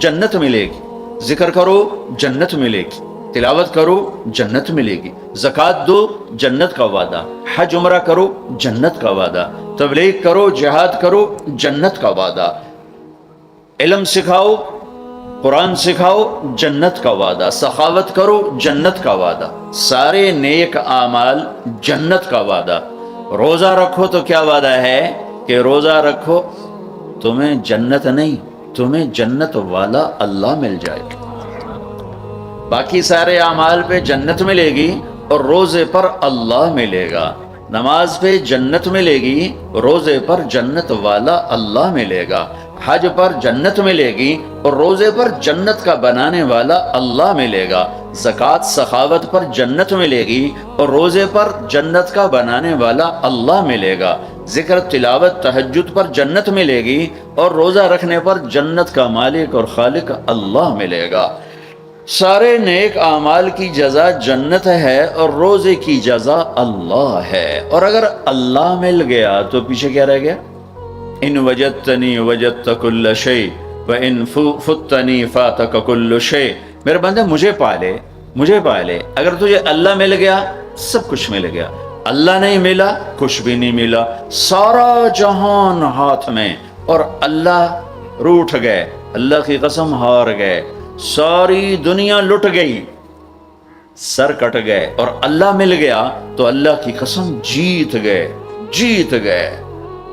جنت ملے گی، ذکر کرو جنت ملے گی، تلاوت کرو جنت ملے گی، زکوٰۃ دو جنت کا وعدہ، حج عمرہ کرو جنت کا وعدہ، تبلیغ کرو جہاد کرو جنت کا وعدہ، علم سکھاؤ قرآن سکھاؤ جنت کا وعدہ، سخاوت کرو جنت کا وعدہ، سارے نیک اعمال جنت کا وعدہ۔ روزہ رکھو تو کیا وعدہ ہے کہ روزہ رکھو تمہیں جنت نہیں، تمہیں جنت والا اللہ مل جائے گا۔ باقی سارے اعمال پہ جنت ملے گی اور روزے پر اللہ ملے گا، نماز پہ جنت ملے گی، روزے پر جنت والا اللہ ملے گا، حج پر جنت ملے گی اور روزے پر جنت کا بنانے والا اللہ ملے گا، زکوٰۃ سخاوت پر جنت ملے گی اور روزے پر جنت کا بنانے والا اللہ ملے گا، ذکر تلاوت تہجد پر جنت ملے گی اور روزہ رکھنے پر جنت کا مالک اور خالق اللہ ملے گا۔ سارے نیک اعمال کی جزا جنت ہے اور روزے کی جزا اللہ ہے، اور اگر اللہ مل گیا تو پیچھے کیا رہ گیا؟ ان وجدتنی وجدت کل شیء وان فتنی فاتک کل شیء، میرے بندے مجھے پالے مجھے پالے، اگر تجھے اللہ مل گیا سب کچھ مل گیا، اللہ نہیں ملا کچھ بھی نہیں ملا، سارا جہان ہاتھ میں اور اللہ روٹھ گئے، اللہ کی قسم ہار گئے، ساری دنیا لٹ گئی، سر کٹ گئے، اور اللہ مل گیا تو اللہ کی قسم جیت گئے۔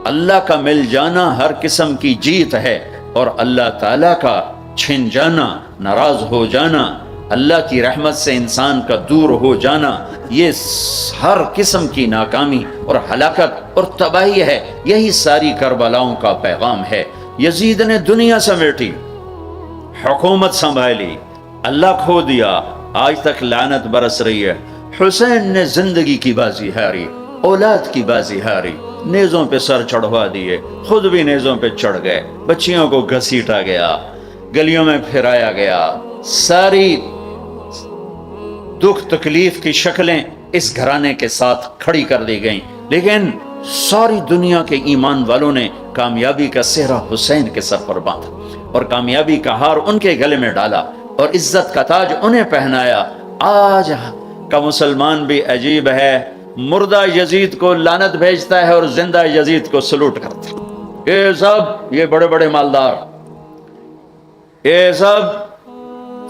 اللہ کا مل جانا ہر قسم کی جیت ہے، اور اللہ تعالیٰ کا چھن جانا، ناراض ہو جانا، اللہ کی رحمت سے انسان کا دور ہو جانا، یہ ہر قسم کی ناکامی اور ہلاکت اور تباہی ہے۔ یہی ساری کربلاؤں کا پیغام ہے۔ یزید نے دنیا سمیٹی، حکومت سنبھالی، اللہ کھو دیا، آج تک لعنت برس رہی ہے۔ حسین نے زندگی کی بازی ہاری، اولاد کی بازی ہاری، نیزوں پہ سر چڑھوا دیے، خود بھی نیزوں پہ چڑھ گئے، بچیوں کو گھسیٹا گیا، گلیوں میں پھرایا گیا، ساری دکھ تکلیف کی شکلیں اس گھرانے کے ساتھ کھڑی کر دی گئیں، لیکن ساری دنیا کے ایمان والوں نے کامیابی کا سہرا حسین کے سر پر باندھا اور کامیابی کا ہار ان کے گلے میں ڈالا اور عزت کا تاج انہیں پہنایا۔ آج کا مسلمان بھی عجیب ہے، مردہ یزید کو لعنت بھیجتا ہے اور زندہ یزید کو سلوٹ کرتا ہے۔ یہ سب یہ بڑے بڑے مالدار، یہ سب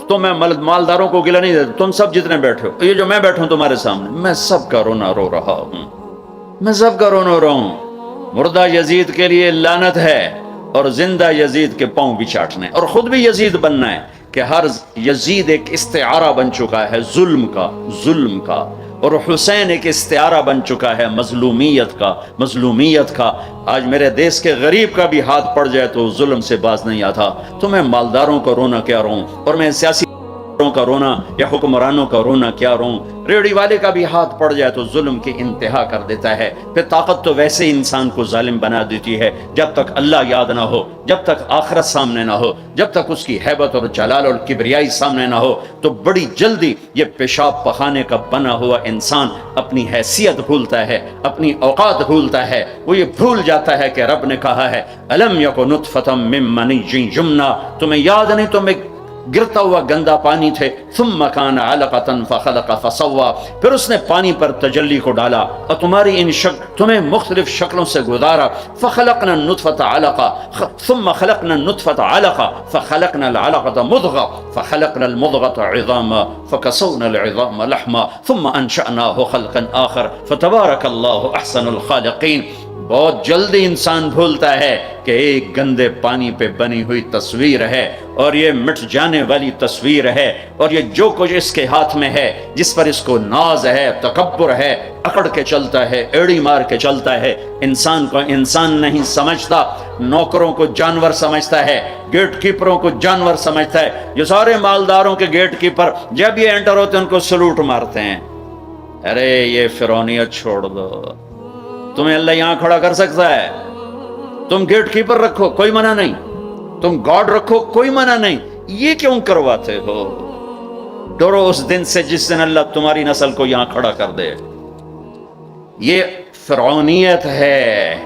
تو میں مالداروں کو گلہ نہیں دیتا، تم سب جتنے بیٹھے ہو، یہ جو میں بیٹھوں تمہارے سامنے، میں سب کا رونا رو رہا ہوں، میں سب کا رونا رو رہا ہوں۔ مردہ یزید کے لیے لعنت ہے اور زندہ یزید کے پاؤں بھی چاٹنے، اور خود بھی یزید بننا ہے کہ ہر یزید ایک استعارہ بن چکا ہے ظلم کا، اور حسین ایک استعارہ بن چکا ہے مظلومیت کا۔ آج میرے دیس کے غریب کا بھی ہاتھ پڑ جائے تو ظلم سے باز نہیں آتا، تو میں مالداروں کا رونا کیا روں، اور میں سیاسی کا رونا یا حکمرانوں کا رونا کیا روں، ریڑھی والے کا بھی ہاتھ پڑ جائے تو ظلم کی انتہا کر دیتا ہے۔ پھر طاقت تو ویسے ہی انسان کو ظالم بنا دیتی ہے، جب تک اللہ یاد نہ ہو، جب تک آخرت سامنے نہ ہو، جب تک اس کی ہیبت اور جلال اور کبریائی سامنے نہ ہو، تو بڑی جلدی یہ پیشاب پخانے کا بنا ہوا انسان اپنی حیثیت بھولتا ہے، اپنی اوقات بھولتا ہے، وہ یہ بھول جاتا ہے کہ رب نے کہا ہے الم یکن نطفۃ من منی یمنی، تمہیں یاد نہیں تم ایک گرتا ہوا گندا پانی تھے، ثم کان علقۃ فخلق فسوى، پھر اس نے پانی پر تجلی کو ڈالا اور تمہاری ان تمہیں مختلف شکلوں سے گزارا، فخلقنا النطفۃ علقہ ثم خلقنا النطفۃ علقہ فخلقنا العلقۃ مضغہ فخلقنا المضغۃ عظاما فکسونا العظام لحما ثم انشأناه خلقا آخر فتبارک اللہ احسن الخالقین۔ بہت جلدی انسان بھولتا ہے کہ ایک گندے پانی پہ بنی ہوئی تصویر ہے اور یہ مٹ جانے والی تصویر ہے، اور یہ جو کچھ اس کے ہاتھ میں ہے، جس پر اس کو ناز ہے، تکبر ہے، اکڑ کے چلتا ہے، ایڑی مار کے چلتا ہے، انسان کو انسان نہیں سمجھتا، نوکروں کو جانور سمجھتا ہے، گیٹ کیپروں کو جانور سمجھتا ہے۔ یہ سارے مالداروں کے گیٹ کیپر جب یہ انٹر ہوتے ہیں ان کو سلوٹ مارتے ہیں۔ ارے یہ فرعونیت چھوڑ دو، تمہیں اللہ یہاں کھڑا کر سکتا ہے، تم گیٹ کیپر رکھو کوئی منع نہیں، تم گارڈ رکھو کوئی منع نہیں، یہ کیوں کرواتے ہو؟ ڈرو اس دن سے جس دن اللہ تمہاری نسل کو یہاں کھڑا کر دے۔ یہ فرعونیت ہے،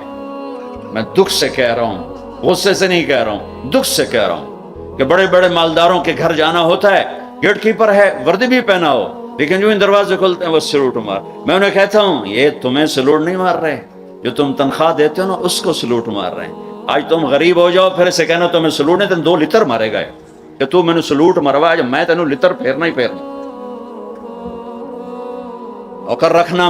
میں دکھ سے کہہ رہا ہوں، غصے سے نہیں کہہ رہا ہوں، دکھ سے کہہ رہا ہوں کہ بڑے بڑے مالداروں کے گھر جانا ہوتا ہے، گیٹ کیپر ہے، وردی بھی پہنا ہو، لیکن جو ان دروازے کھولتے ہیں وہ سلوٹ مار. میں انہیں کہتا ہوں یہ تمہیں سلوٹ نہیں مار رہے، جو تم تنخواہ دیتے ہو نا اس کو سلوٹ مار رہے ہیں. آج تم غریب ہو جاؤ پھر اسے کہنا تمہیں سلوٹ نہیں، تم 2 لتر مارے گئے کہ تو میں نے سلوٹ مروا، جب میں تینوں لتر پھیرنا ہی پھیرنا. نوکر رکھنا،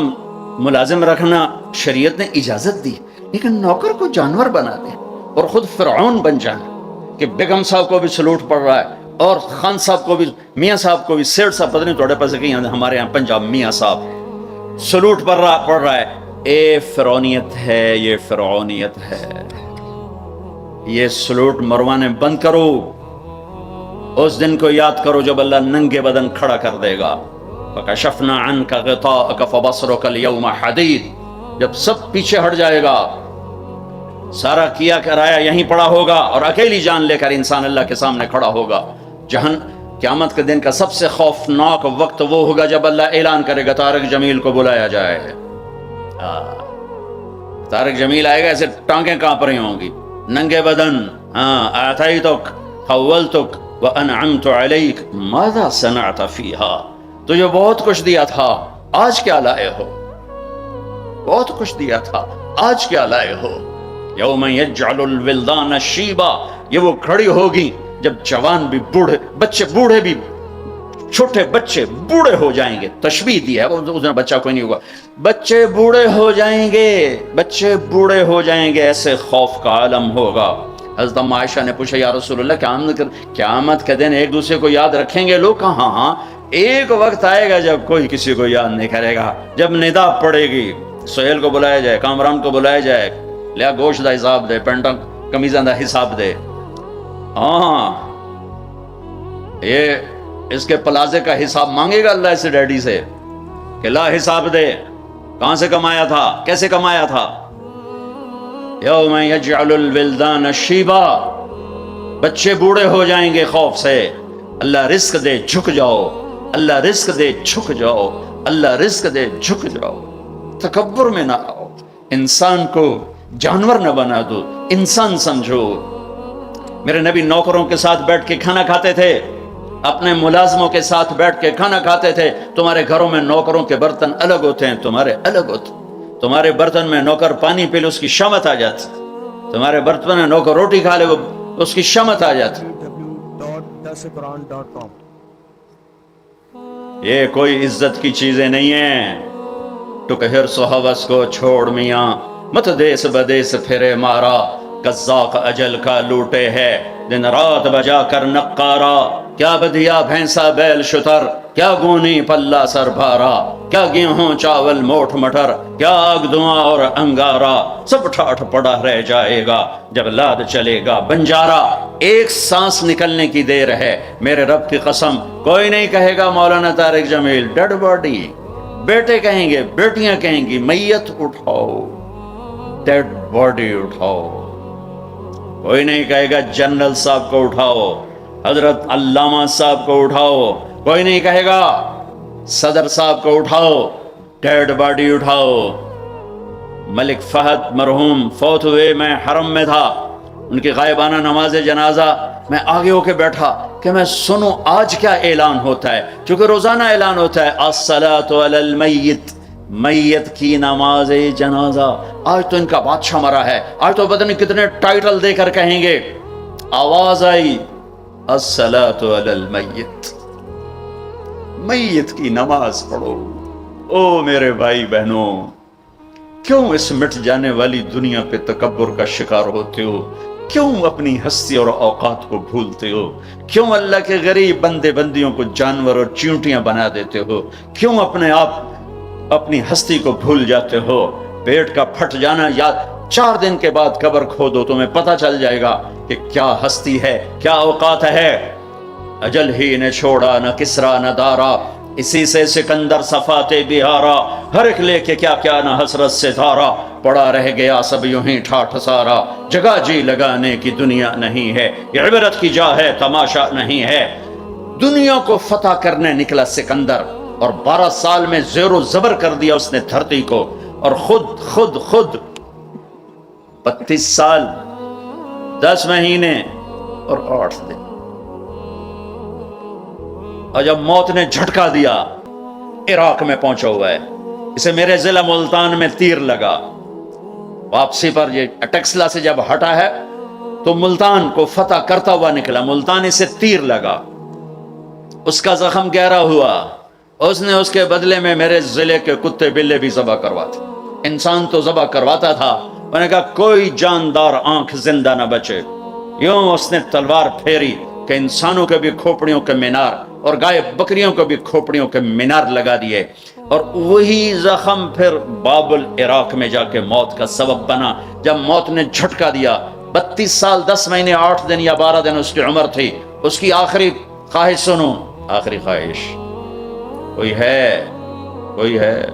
ملازم رکھنا شریعت نے اجازت دی، لیکن نوکر کو جانور بنا دے اور خود فرعون بن جانا کہ بیگم صاحب کو بھی سلوٹ پڑ رہا ہے اور خان صاحب کو بھی، میاں صاحب کو بھی، سیٹ صاحب پتہ نہیں تھوڑے پاس کہیں ہمارے یہاں پنجاب میاں صاحب سلوٹ پڑ رہا ہے. اے فرعونیت ہے، یہ فرعونیت ہے. یہ سلوٹ مروانے بند کرو. اس دن کو یاد کرو جب اللہ ننگے بدن کھڑا کر دے گا. فَكَشَفْنَا عَنْكَ غِطَاءَكَ فَبَصَرُكَ الْيَوْمَ حَدِيدٌ. جب سب پیچھے ہٹ جائے گا، سارا کیا کرایا یہیں پڑا ہوگا اور اکیلی جان لے کر انسان اللہ کے سامنے کھڑا ہوگا. قیامت کے دن کا سب سے خوفناک وقت وہ ہوگا جب اللہ اعلان کرے گا طارق جمیل کو بلایا جائے. طارق جمیل آئے گا، ایسے ٹانگیں کانپ رہی ہوں گی، ننگے بدن. آتیتک خولتک وانعمت علیک ماذا صنعت فیہا. تجھے بہت کچھ دیا تھا، آج کیا لائے ہو؟ بہت کچھ دیا تھا، آج کیا لائے ہو؟ یوم یجعل الولدان شیبا. یہ وہ گھڑی ہوگی جب جوان بھی بوڑھے، بچے بوڑھے بھی، چھوٹے بچے بوڑھے ہو جائیں گے. تشبیہ دی ہے، اس نے بچہ کوئی نہیں ہوگا، بچے بوڑھے ہو جائیں گے، بچے بوڑھے ہو جائیں گے. ایسے خوف کا عالم ہوگا. حضرت ام عائشہ نے پوچھا یا رسول اللہ قیامت کے دن ایک دوسرے کو یاد رکھیں گے لوگ؟ کہاں ہاں، ایک وقت آئے گا جب کوئی کسی کو یاد نہیں کرے گا. جب ندا پڑے گی، سہیل کو بلایا جائے، کامران کو بلایا جائے، لیا گوشت دا حساب دے، پینٹا کمیزاں دا حساب دے. ہاں یہ اس کے پلازے کا حساب مانگے گا اللہ سے، ڈیڈی سے، کہ لا حساب دے، کہاں سے کمایا تھا، کیسے کمایا تھا. یوم یجعل الولدان شیبا. بچے بوڑھے ہو جائیں گے خوف سے. اللہ رزق دے جھک جاؤ، اللہ رزق دے جھک جاؤ، اللہ رزق دے جھک جاؤ. تکبر میں نہ آؤ، انسان کو جانور نہ بنا دو، انسان سمجھو. میرے نبی نوکروں کے ساتھ بیٹھ کے کھانا کھاتے تھے، اپنے ملازموں کے ساتھ بیٹھ کے کھانا کھاتے تھے. تمہارے گھروں میں نوکروں کے برتن الگ ہوتے ہیں، تمہارے الگ ہوتے. تمہارے برتن میں نوکر پانی پی لے اس کی شامت آ جاتی، تمہارے برتن میں نوکر روٹی کھا لے وہ اس کی شامت آ جاتی. یہ کوئی عزت کی چیزیں نہیں ہیں. ٹک حرص و ہوس کو چھوڑ میاں، مت دیس بدیس پھرے مارا. قزاق اجل کا لوٹے ہے دن رات بجا کر نقارا. کیا بدیا بھینسا بیل شتر، کیا گونی پلہ سر بھارا. کیا گیہوں چاول موٹھ مٹر، کیا آگ دھواں اور انگارا. سب ٹھاٹھ پڑا رہ جائے گا جب لاد چلے گا بنجارا. ایک سانس نکلنے کی دیر ہے، میرے رب کی قسم کوئی نہیں کہے گا مولانا طارق جمیل ڈیڈ باڈی. بیٹے کہیں گے، بیٹیاں کہیں گی میت اٹھاؤ، ڈیڈ باڈی اٹھاؤ. کوئی نہیں کہے گا جنرل صاحب کو اٹھاؤ، حضرت علامہ صاحب کو اٹھاؤ. کوئی نہیں کہے گا صدر صاحب کو اٹھاؤ، ڈیڈ باڈی اٹھاؤ. ملک فہد مرحوم فوت ہوئے، میں حرم میں تھا، ان کی غائبانہ نماز جنازہ میں آگے ہو کے بیٹھا کہ میں سنوں آج کیا اعلان ہوتا ہے. چونکہ روزانہ اعلان ہوتا ہے الصلاۃ علی المیت، میت کی نماز جنازہ. آج تو ان کا بادشاہ مرا ہے، آج تو پتہ نہیں کتنے ٹائٹل دے کر کہیں گے. آواز آئی الصلاۃ علی المیت، میت کی نماز پڑھو. او میرے بھائی بہنوں، کیوں اس مٹ جانے والی دنیا پہ تکبر کا شکار ہوتے ہو؟ کیوں اپنی ہستی اور اوقات کو بھولتے ہو؟ کیوں اللہ کے غریب بندے بندیوں کو جانور اور چیونٹیاں بنا دیتے ہو؟ کیوں اپنے آپ اپنی ہستی کو بھول جاتے ہو؟ پیٹ کا پھٹ جانا یا 4 دن کے بعد قبر کھودو، تمہیں پتہ چل جائے گا کہ کیا ہستی ہے، کیا اوقات ہے. اجل ہی نے چھوڑا نہ کسرا نہ دارا، اسی سے سکندر صفاتے بہارا. ہر ایک لے کے کیا کیا نہ حسرت سے دھارا، پڑا رہ گیا سب یوں ہی ٹھاٹھ سارا. جگہ جی لگانے کی دنیا نہیں ہے، یہ عبرت کی جا ہے تماشا نہیں ہے. دنیا کو فتح کرنے نکلا سکندر اور 12 سال میں زیر و زبر کر دیا اس نے دھرتی کو. اور خود 32 سال 10 مہینے اور 8 دن اور جب موت نے جھٹکا دیا، عراق میں پہنچا ہوا ہے، اسے میرے ضلع ملتان میں تیر لگا، واپسی پر یہ اٹکسلا سے جب ہٹا ہے تو ملتان کو فتح کرتا ہوا نکلا، ملتان سے تیر لگا، اس کا زخم گہرا ہوا، اس نے اس کے بدلے میں میرے ضلع کے کتے بلے بھی ذبح کرواتے، انسان تو ذبح کرواتا تھا، میں نے کہا کوئی جاندار آنکھ زندہ نہ بچے، یوں اس نے تلوار پھیری کہ انسانوں کے بھی کھوپڑیوں کے مینار اور گائے بکریوں کو بھی کھوپڑیوں کے مینار لگا دیے، اور وہی زخم پھر بابل عراق میں جا کے موت کا سبب بنا۔ جب موت نے جھٹکا دیا، 32 سال 10 مہینے 8 دن یا 12 دن اس کی عمر تھی، اس کی آخری خواہش سنو، آخری خواہش، کوئی ہے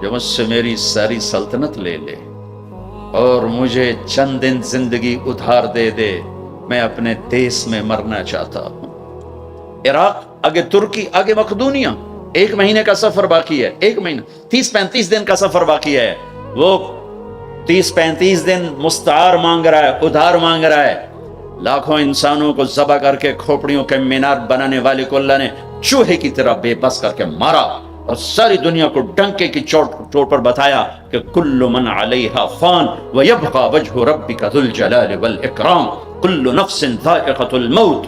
جو مجھ سے میری ساری سلطنت لے لے اور مجھے چند دن زندگی ادھار دے دے، میں اپنے دیس میں مرنا چاہتا ہوں۔ عراق، آگے ترکی، آگے مقدونیہ، 1 مہینے کا سفر باقی ہے، 1 مہینہ، 30-35 دن کا سفر باقی ہے، وہ 30-35 دن مستعار مانگ رہا ہے، ادھار مانگ رہا ہے، لاکھوں انسانوں کو ذبح کر کے کھوپڑیوں کے مینار بنانے والے کو اللہ نے چوہے کی طرح بے بس کر کے مارا، اور ساری دنیا کو ڈنکے کی چوٹ پر بتایا کہ کل من علیہا فان ویبقى وجہ ربک ذو الجلال والاکرام، کل نفس ذائقۃ الموت،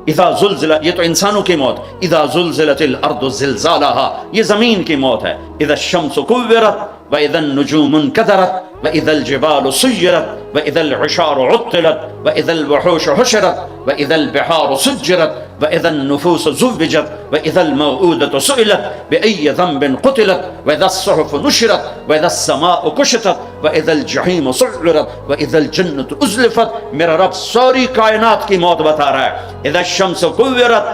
اذا زلزلہ، یہ تو انسانوں کی موت، اذا زلزلت الارض زلزالہا، یہ زمین کی موت ہے، اذا الشمس کورت واذا النجوم انکدرت واذا الجبال سیرت واذا العشار عطلت واذا الوحوش حشرت واذا البحار سجرت واذا النفوس زوجت واذا الموءودة سئلت بأي ذنب قتلت واذا الصحف نشرت واذا السماء كشطت واذا الجحيم سعرت واذا الجنة ازلفت۔ میرا رب ساری کائنات کی موت بتا رہا ہے، اذا الشمس کورت،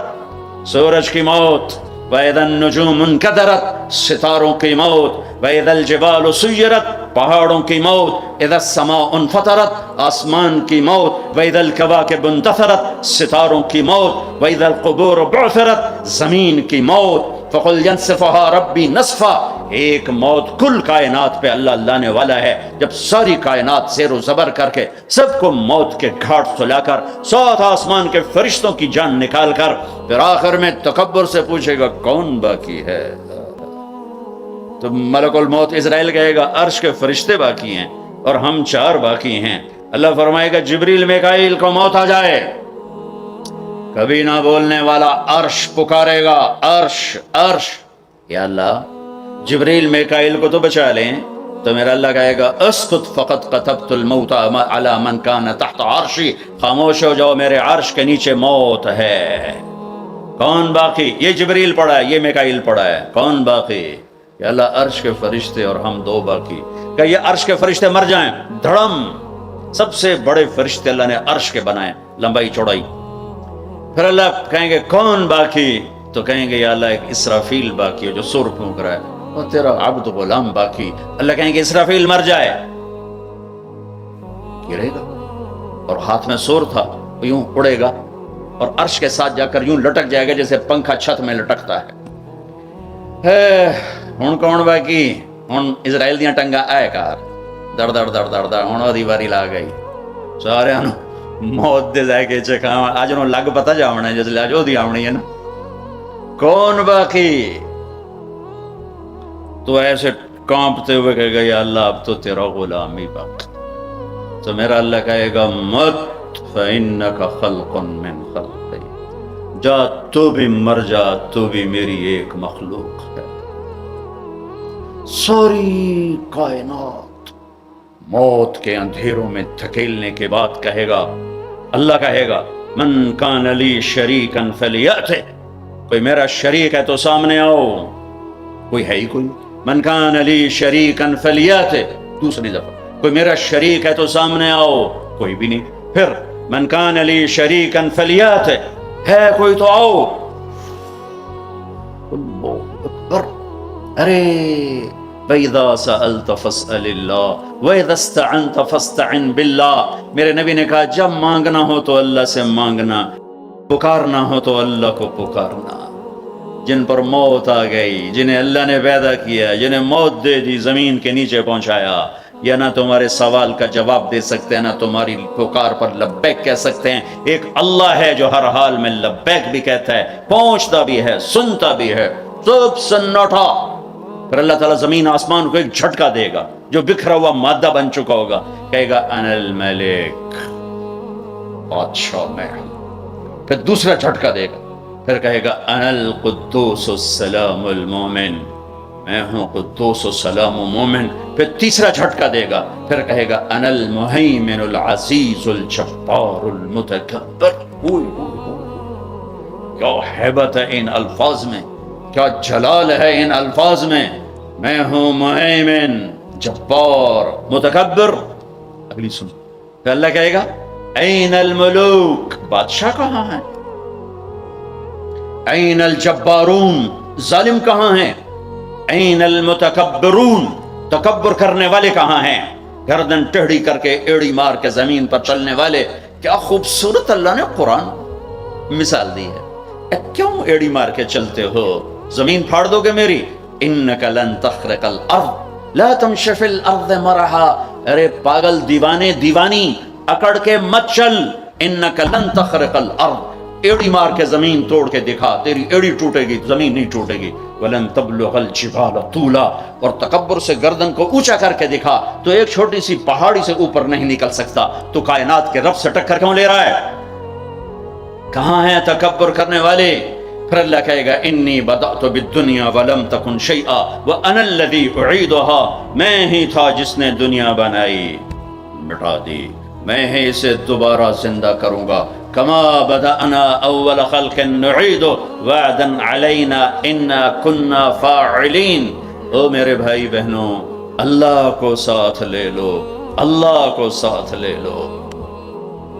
سورج کی موت، وَإِذَا النُّجُومُ انْكَدَرَتْ، ستاروں کی موت، وَإِذَا الْجِبَالُ سُيِّرَتْ، پہاڑوں کی موت، اِذَا السَّمَاءُ انْفَطَرَتْ، آسمان کی موت، وَإِذَا الْكَوَاكِبُ انْتَثَرَتْ، ستاروں کی موت، وَإِذَا الْقُبُورُ بُعْثِرَتْ، زمین کی موت، فَقُلْ يَنْسِفُهَا رَبِّي نَسْفًا، ایک موت کل کائنات پہ اللہ لانے والا ہے، جب ساری کائنات زیر و زبر کر کے سب کو موت کے گھاٹ سلا کر 7 آسمان کے فرشتوں کی جان نکال کر پھر آخر میں تکبر سے پوچھے گا کون باقی ہے، تو ملک الموت اسرائیل کہے گا عرش کے فرشتے باقی ہیں اور ہم 4 باقی ہیں۔ اللہ فرمائے گا جبریل میکائیل کو موت آ جائے، کبھی نہ بولنے والا عرش پکارے گا، عرش عرش، یا اللہ جبریل میکائیل کو تو بچا لیں، تو میرا اللہ کہے گا اسکت فقط کتبت الموت علی من کان تحت عرشی، خاموش ہو جاؤ، میرے عرش کے نیچے موت ہے۔ کون باقی؟ یہ جبریل پڑا ہے، یہ میکائیل پڑا ہے، کون باقی؟ یا اللہ عرش کے فرشتے اور ہم 2 باقی۔ کہ یہ عرش کے فرشتے مر جائیں، دھڑم، سب سے بڑے فرشتے اللہ نے عرش کے بنائے، لمبائی چوڑائی، پھر اللہ کہیں گے کون باقی؟ تو کہیں گے یا اللہ ایک اسرافیل باقی ہے جو سور پھونک رہا ہے، اور تیرا عبد غلام باقی۔ اللہ کہیں گے اسرافیل مر جائے، گرے گا اور ہاتھ میں سور تھا، یوں اڑے گا اور عرش کے ساتھ جا کر یوں لٹک جائے گا جیسے پنکھا چھت میں لٹکتا ہے۔ ہن کون باقی؟ ہن اسرائیل دیاں ٹنگا آئے کار دڑ دڑ دڑ دڑ دڑ، ہن وہی واری لا گئی، سارے موت دے ذائقے چکھاواں، اج انہوں لگ پتا جاونا ہے جس اج وہی آونی ہے نا، کون باقی؟ تو ایسے کانپتے ہوئے کہے گا یا اللہ اب تو تیرا غلام ہی باقی، تو میرا اللہ کہے گا مت فَإِنَّكَ خَلْقٌ مِّن خَلْقِي، جا تو بھی مر جا، تو بھی میری ایک مخلوق ہے۔ ساری کائنات موت کے اندھیروں میں دھکیلنے کے بعد کہے گا، اللہ کہے گا من کان لی شریکا فلیأتِ، کوئی میرا شریک ہے تو سامنے آؤ، کوئی ہے ہی کوئی، من کان لی شریکا فلیأتِ، دوسری دفعہ کوئی میرا شریک ہے تو سامنے آؤ، کوئی بھی نہیں، پھر من کان لی شریکا فلیأتِ، ہے کوئی تو آؤ، اللہ اکبر۔ ارے وَإِذَا سَأَلْتَ فَاسْأَلِ اللَّهِ وَإِذَا اسْتَعَنْتَ فَاسْتَعِنْ بِاللَّهِ، میرے نبی نے کہا جب مانگنا ہو تو اللہ سے مانگنا، پکارنا ہو تو اللہ کو پکارنا۔ جن پر موت آ گئی، جنہیں اللہ نے پیدا کیا، جنہیں موت دے دی، زمین کے نیچے پہنچایا، یا نہ تمہارے سوال کا جواب دے سکتے ہیں، نہ تمہاری پکار پر لبیک کہہ سکتے ہیں۔ ایک اللہ ہے جو ہر حال میں لبیک بھی کہتا ہے، پہنچتا بھی ہے، سنتا بھی ہے، سب سناٹا۔ پھر اللہ تعالیٰ زمین آسمان کو ایک جھٹکا دے گا، جو بکھرا ہوا مادہ بن چکا ہوگا، کہے گا انا الملک، بادشاہ میں ہوں۔ پھر دوسرا جھٹکا دے گا، پھر کہے گا انا القدوس السلام المومن، میں ہوں قدوس و سلام و مومن۔ پھر تیسرا جھٹکا دے گا، پھر کہے گا انا المہیمن العزیز الجبار المتکبر۔ کیا ہیبت ہے ان الفاظ میں، کیا جلال ہے ان الفاظ میں، میں ہوں مہیمن، جبار، متکبر۔ اگلی سن، پھر اللہ کہے گا این الملوک، بادشاہ کہاں ہیں؟ این الجبارون، ظالم کہاں ہیں؟ این المتکبرون، تکبر کرنے والے کہاں ہیں؟ گردن ٹیڑھی کر کے ایڑی مار کے زمین پر چلنے والے۔ کیا خوبصورت اللہ نے قرآن مثال دی ہے۔ کیوں ایڑی مار کے چلتے ہو؟ زمین پھاڑ دو گے میری؟ انک لن تخرق الارض لا تمشی فی الارض مرحا۔ ارے پاگل دیوانے دیوانی، اکڑ کے مت چل۔ انک لن تخرق الارض، ایڑی مار کے زمین توڑ کے دکھا، تیری ایڑی ٹوٹے گی، زمین نہیں ٹوٹے گی۔ ولن تبلغ الجبال طولا، اور تکبر سے گردن کو اونچا کر کے دکھا تو ایک چھوٹی سی پہاڑی سے اوپر نہیں نکل سکتا، تو کائنات کے رب سے ٹکر کیوں لے رہا ہے؟ کہاں ہیں تکبر کرنے والے؟ پھر اللہ کہے گا انی بدأت بالدنیا ولم تکن شیئا وانا الذی اعیدها، میں ہی تھا جس نے دنیا بنائی، مٹا دی، میں ہی اسے دوبارہ زندہ کروں گا۔ کما بدأنا اول خلق نعید وعدا علینا انا کنا فاعلین۔ او میرے بھائی بہنوں، اللہ کو ساتھ لے لو، اللہ کو ساتھ لے لو۔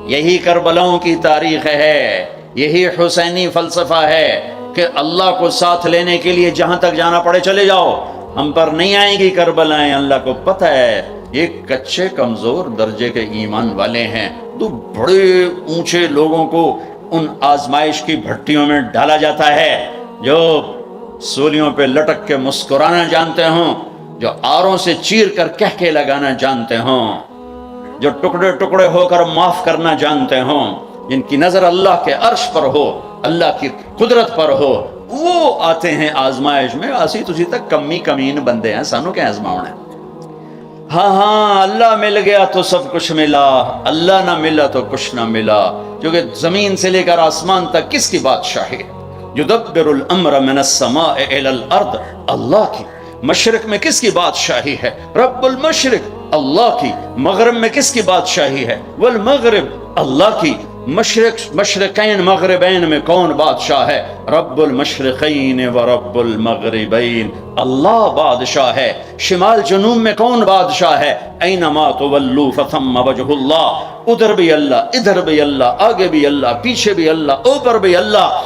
یہی کربلاؤں کی تاریخ ہے، یہی حسینی فلسفہ ہے کہ اللہ کو ساتھ لینے کے لیے جہاں تک جانا پڑے چلے جاؤ، ہم پر نہیں آئیں گی کربلائیں۔ اللہ کو پتہ ہے یہ کچے کمزور درجے کے ایمان والے ہیں، تو بڑے اونچے لوگوں کو ان آزمائش کی بھٹیوں میں ڈالا جاتا ہے، جو سولیوں پہ لٹک کے مسکرانا جانتے ہوں، جو آروں سے چیر کر کہکے لگانا جانتے ہوں، جو ٹکڑے ٹکڑے ہو کر معاف کرنا جانتے ہوں، جن کی نظر اللہ کے عرش پر ہو، اللہ کی قدرت پر ہو، وہ آتے ہیں آزمائش میں۔ اسی تسی تک کمی کمین بندے ہیں، سانو کیا آزماؤنا ہے؟ ہاں ہاں، اللہ مل گیا تو سب کچھ ملا، اللہ نہ ملا تو کچھ نہ ملا، کیونکہ زمین سے لے کر آسمان تک کس کی بادشاہی ہے؟ یدبر الامر من السماء الی الارض، اللہ کی۔ مشرق میں کس کی بادشاہی ہے؟ رب المشرق، اللہ کی۔ مغرب میں کس کی بادشاہی ہے؟ والمغرب، اللہ کی۔ مشرقین مغربین میں کون بادشاہ ہے؟ رب المشرقین و رب المغربین، اللہ بادشاہ ہے۔ شمال جنوب میں کون بادشاہ ہے؟ اینما تولوا فثم وجہ اللہ، ادھر بھی اللہ، ادھر بھی اللہ، آگے بھی اللہ، پیچھے بھی اللہ، اوپر بھی اللہ۔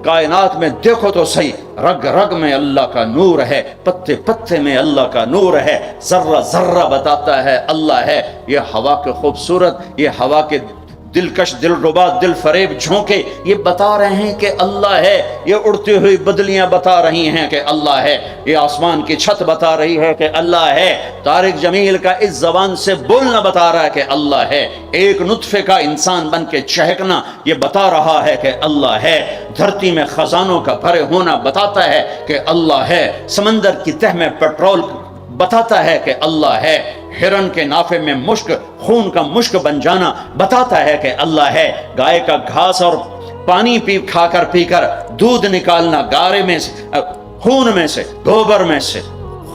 کائنات میں دیکھو تو صحیح، رگ رگ میں اللہ کا نور ہے، پتے پتے میں اللہ کا نور ہے، ذرہ ذرہ بتاتا ہے اللہ ہے۔ یہ ہوا کے خوبصورت، یہ ہوا کے دلکش، دل ربا، دل فریب جھونکے یہ بتا رہے ہیں کہ اللہ ہے۔ یہ اڑتی ہوئی بدلیاں بتا رہی ہیں کہ اللہ ہے۔ یہ آسمان کی چھت بتا رہی ہے کہ اللہ ہے۔ طارق جمیل کا اس زبان سے بولنا بتا رہا ہے کہ اللہ ہے۔ ایک نطفے کا انسان بن کے چہکنا یہ بتا رہا ہے کہ اللہ ہے۔ دھرتی میں خزانوں کا بھرے ہونا بتاتا ہے کہ اللہ ہے۔ سمندر کی تہ میں پیٹرول بتاتا ہے کہ اللہ ہے۔ ہرن کے نافے میں مشک، خون کا مشک بن جانا بتاتا ہے کہ اللہ ہے۔ گائے کا گھاس اور پانی کھا کر پی کر دودھ نکالنا، گارے میں سے، خون میں سے، گوبر میں سے،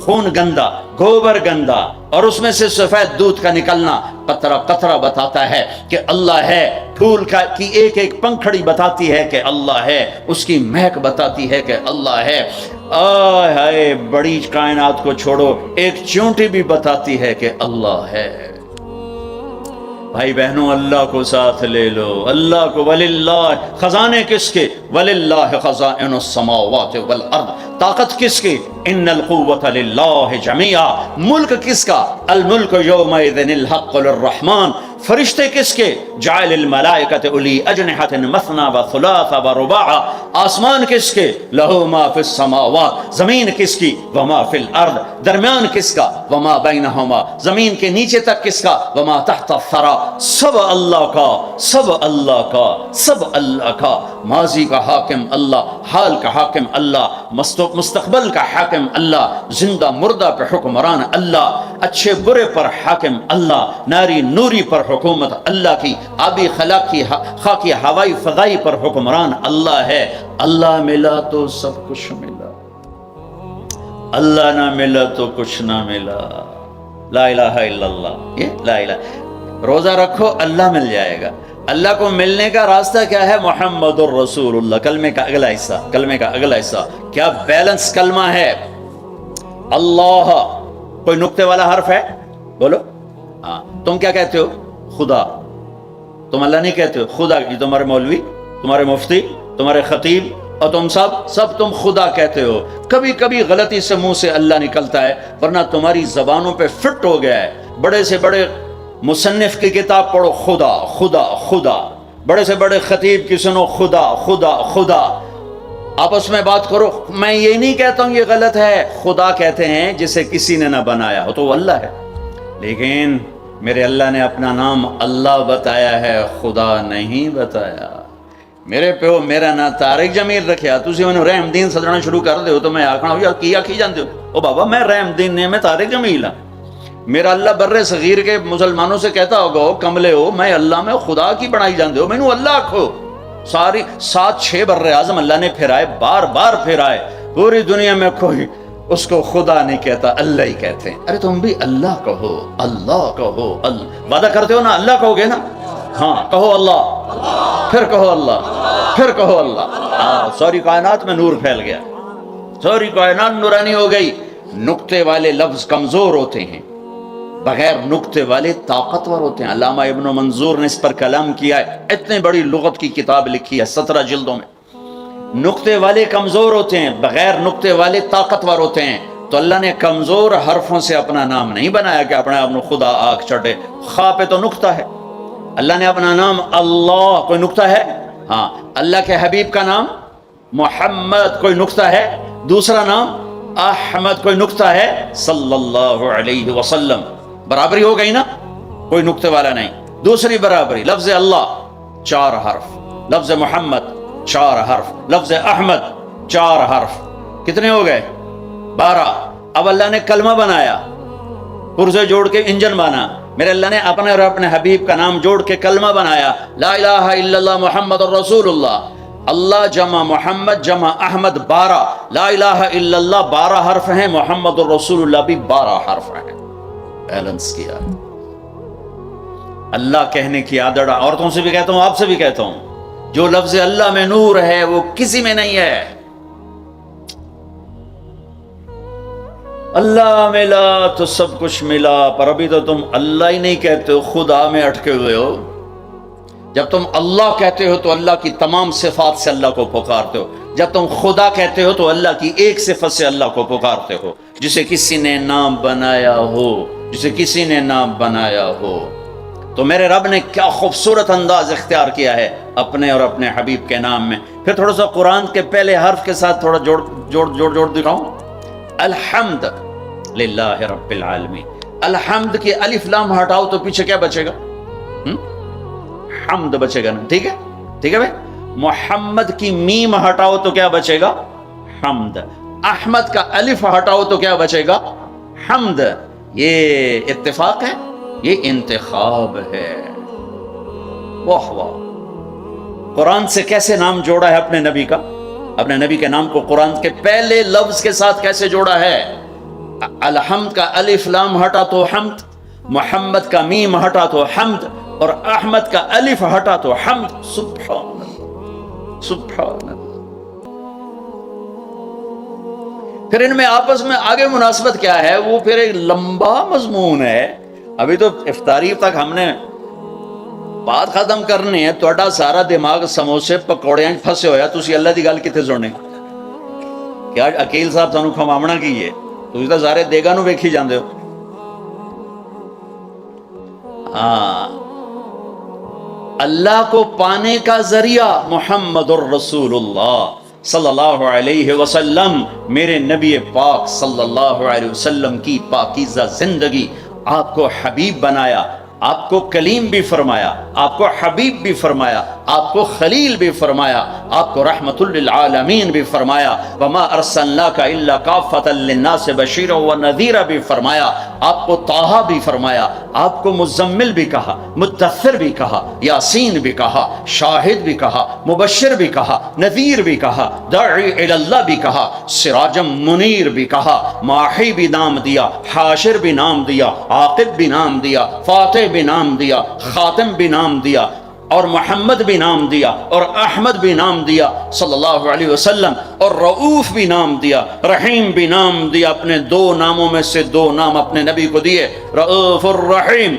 خون گندا، گوبر گندا، اور اس میں سے سفید دودھ کا نکلنا قطرہ قطرہ بتاتا ہے کہ اللہ ہے۔ پھول کی ایک ایک پنکھڑی بتاتی ہے کہ اللہ ہے، اس کی مہک بتاتی ہے کہ اللہ ہے۔ آئے ہائے، بڑی کائنات کو چھوڑو، ایک چونٹی بھی بتاتی ہے کہ اللہ ہے۔ بھائی بہنوں، اللہ کو ساتھ لے لو، اللہ کو۔ وللہ، خزانے کس کے؟ وللہ خزائن السماوات والارض، طاقت کس کی؟ ان القوة للہ جميعا، ملک کس کا؟ الملک یومئذ الحق للرحمن فرشتے کس کے؟ جعل الملائکۃ الی اجنحۃ مثنی و ثلاث و رباع. آسمان کس کے؟ لہو ما فی السماوات. زمین کس کی؟ وما فی الارض. درمیان کس کا؟ وما بینہما. زمین کے نیچے تک کس کا؟ وما تحت الثری. سب اللہ کا، سب اللہ کا، سب اللہ کا. ماضی کا حاکم اللہ، حال کا حاکم اللہ، مستقبل کا حاکم اللہ، زندہ مردہ پہ حکمران اللہ، اچھے برے پر حاکم اللہ، ناری نوری پر حکومت اللہ کی، آبی خاکی ہوائی فضائی پر حکمران اللہ ہے. اللہ ملا تو سب کچھ ملا، اللہ نہ ملا تو کچھ نہ ملا. لا الہ الا اللہ. یہ لا الہ. روزہ رکھو اللہ مل جائے گا. اللہ کو ملنے کا راستہ کیا ہے؟ محمد الرسول اللہ. کلمے کا اگلا حصہ، کلمے کا اگلا حصہ کیا بیلنس کلمہ ہے. اللہ کوئی نقطے والا حرف ہے؟ بولو. ہاں. تم کیا کہتے ہو؟ خدا. تم اللہ نہیں کہتے ہو، خدا. یہ تمہارے مولوی، تمہارے مفتی، تمہارے خطیب اور تم سب تم خدا کہتے ہو. کبھی کبھی غلطی سے منہ سے اللہ نکلتا ہے، ورنہ تمہاری زبانوں پہ فٹ ہو گیا ہے. بڑے سے بڑے مصنف کی کتاب پڑھو، خدا خدا خدا. بڑے سے بڑے خطیب کی سنو، خدا خدا خدا. آپس میں بات کرو. میں یہ نہیں کہتا ہوں یہ غلط ہے. خدا کہتے ہیں جسے کسی نے نہ بنایا ہو تو وہ اللہ ہے، لیکن میرے اللہ نے اپنا نام اللہ بتایا ہے، خدا نہیں بتایا. میرے پیو میرا نا طارق جمیل رکھیا، تسی انہوں رحم دین سدنا شروع کر دے ہو تو میں آکھنا ہو یا کیا کھی جاندے ہو. او بابا میں رحم دین نے، میں طارق جمیل ہاں. میرا اللہ بر صغیر کے مسلمانوں سے کہتا ہوگا کملے ہو میں اللہ میں خدا کی بنائی جاندے ہو، مینوں اللہ آکھو. ساری 7-6 بر اعظم اللہ نے پھرائے، بار بار پھرائے. پوری دنیا میں کوئی اس کو خدا نہیں کہتا، اللہ ہی کہتے ہیں. ارے تم بھی اللہ کہو، اللہ کہو. وعدہ کرتے ہو نا اللہ کہو گے نا؟ ہاں کہو اللہ، پھر کہو اللہ، پھر کہو اللہ. ساری کائنات میں نور پھیل گیا، ساری کائنات نورانی ہو گئی. نقطے والے لفظ کمزور ہوتے ہیں، بغیر نقطے والے طاقتور ہوتے ہیں. علامہ ابن منظور نے اس پر کلام کیا ہے، اتنے بڑی لغت کی کتاب لکھی ہے 17 جلدوں میں. نقطے والے کمزور ہوتے ہیں، بغیر نقطے والے طاقتور ہوتے ہیں. تو اللہ نے کمزور حرفوں سے اپنا نام نہیں بنایا کہ اپنے آپ کو خدا آنکھ چڑھے. خا پہ تو نقطہ ہے. اللہ نے اپنا نام اللہ، کوئی نقطہ ہے؟ ہاں. اللہ کے حبیب کا نام محمد، کوئی نقطہ ہے؟ دوسرا نام احمد، کوئی نقطہ ہے؟ صلی اللہ علیہ وسلم. برابری ہو گئی نا، کوئی نقطے والا نہیں. دوسری برابری، لفظ اللہ 4 حرف، لفظ محمد 4 حرف، لفظ احمد 4 حرف. کتنے ہو گئے؟ 12. اب اللہ نے کلمہ بنایا، پرزے جوڑ کے انجن بنا. میرے اللہ نے اپنے اور اپنے حبیب کا نام جوڑ کے کلمہ بنایا، لا الہ الا اللہ محمد الرسول اللہ. اللہ جمع محمد جمع احمد 12. لا الہ الا اللہ 12 حرف ہیں، محمد الرسول اللہ بھی 12 حرف ہیں. بیلنس کیا. اللہ کہنے کی عادت عورتوں سے بھی کہتا ہوں، آپ سے بھی کہتا ہوں، جو لفظ اللہ میں نور ہے وہ کسی میں نہیں ہے. اللہ ملا تو سب کچھ ملا، پر ابھی تو تم اللہ ہی نہیں کہتے ہو، خدا میں اٹکے ہوئے ہو. جب تم اللہ کہتے ہو تو اللہ کی تمام صفات سے اللہ کو پکارتے ہو. جب تم خدا کہتے ہو تو اللہ کی ایک صفت سے اللہ کو پکارتے ہو، جسے کسی نے نام بنایا ہو، جسے کسی نے نام بنایا ہو. تو میرے رب نے کیا خوبصورت انداز اختیار کیا ہے اپنے اور اپنے حبیب کے نام میں. پھر تھوڑا سا قرآن کے پہلے حرف کے ساتھ تھوڑا جوڑ دکھاؤں. الحمد للہ رب العالمین. الحمد کی الف لام ہٹاؤ تو پیچھے کیا بچے گا؟ حمد بچے گا نا. ٹھیک ہے، ٹھیک ہے بھائی. محمد کی میم ہٹاؤ تو کیا بچے گا؟ حمد. احمد کا الف ہٹاؤ تو کیا بچے گا؟ حمد. یہ اتفاق ہے، یہ انتخاب ہے. واہ واہ. قرآن سے کیسے نام جوڑا ہے اپنے نبی کا، اپنے نبی کے نام کو قرآن کے پہلے لفظ کے ساتھ کیسے جوڑا ہے. الحمد کا الف لام ہٹا تو حمد، محمد کا میم ہٹا تو حمد، اور احمد کا الف ہٹا تو حمد. سبحان اللہ، سبحان اللہ. پھر ان میں آپس میں آگے مناسبت کیا ہے، وہ پھر ایک لمبا مضمون ہے. ابھی تو افطاری تک ہم نے بات ختم کرنی ہے. تہاڈا سارا دماغ سموسے پکوڑیاں پھسے ہویا، تسی اللہ دی گل کتے سننے. کیا عقیل صاحب سانو کھواونا کی ہے؟ تسی تو سارے دیگاں نو ویکھی جاندے ہو. ہاں اللہ کو پانے کا ذریعہ محمد الرسول اللہ صلی اللہ علیہ وسلم، میرے نبی پاک صلی اللہ علیہ وسلم کی پاکیزہ زندگی آپ کو حبیب بنایا، آپ کو کلیم بھی فرمایا، آپ کو حبیب بھی فرمایا، آپ کو خلیل بھی فرمایا، آپ کو رحمت للعالمین بھی فرمایا، وما ارسلناک الا کافۃ للناس بشیرا ونذیرا بھی فرمایا، آپ کو طٰہٰ بھی فرمایا، آپ کو مزمل بھی کہا، مدثر بھی کہا، یاسین بھی کہا، شاہد بھی کہا، مبشر بھی کہا، نذیر بھی کہا، داعی الی اللہ بھی کہا، سراجا منیر بھی کہا، ماحی بھی نام دیا، حاشر بھی نام دیا، عاقب بھی نام دیا، فاتح بھی نام دیا، خاتم بھی نام دیا، اور محمد بھی نام دیا، اور احمد بھی نام دیا صلی اللہ علیہ وسلم، اور رؤوف بھی نام دیا، رحیم بھی نام دیا۔ اپنے دو ناموں میں سے دو نام اپنے نبی کو دیے، رؤوف الرحیم،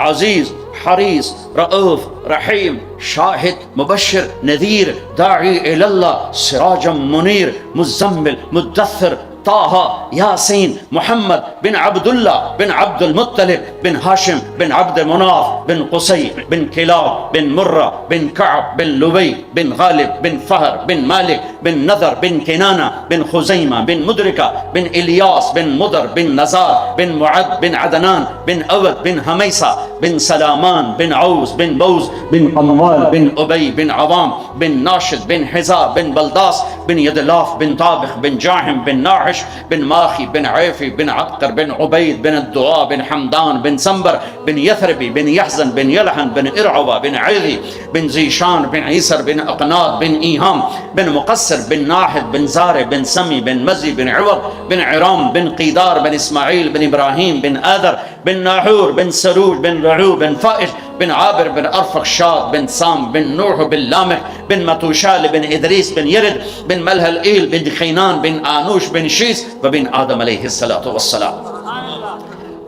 عزیز حریص، رؤوف رحیم، شاہد مبشر نذیر، داعی الی اللہ، سراجا منیر، مزمل مدثر، طٰہٰ، یاسین، محمد بن عبداللہ بن عبد المطلب بن ہاشم بن عبد مناف بن قصی بن کلاب بن مرہ بن کعب بن لبی بن غالب بن فہر بن مالک بن نذر بن کنانہ بن خزیمہ بن مدرکہ بن الیاس بن مدر بن نزار بن معد بن عدنان بن اود بن حمیسہ بن سلامان بن عوس بن بوز بن قموال بن ابی بن عوام بن ناشد بن حزا بن بلداس بن یدلاف بن طابخ بن جاہم بن ناحش بن ماخی بن عیفی بن عبقر بن عبید بن الدعاء بن حمدان بن سنبر بن یثربی بن یحزن بن یلحن بن ارعوہ بن عیلی بن زیشان بن عیسر بن اقناد بن ایہام بن مقصر بن ناحد بن زار بن سمی بن مزی بن عوض بن عرام بن قیدار بن اسماعیل بن ابراہیم بن آدر بن ناحور بن سروج بن رعو بن فائش بن عابر بن ارفخشاد بن سام بن نوح بن لامح بن متوشال بن ادریس بن یرد بن ملہل ایل بن خینان بن آنوش بن شیس وبن آدم علیہ السلام۔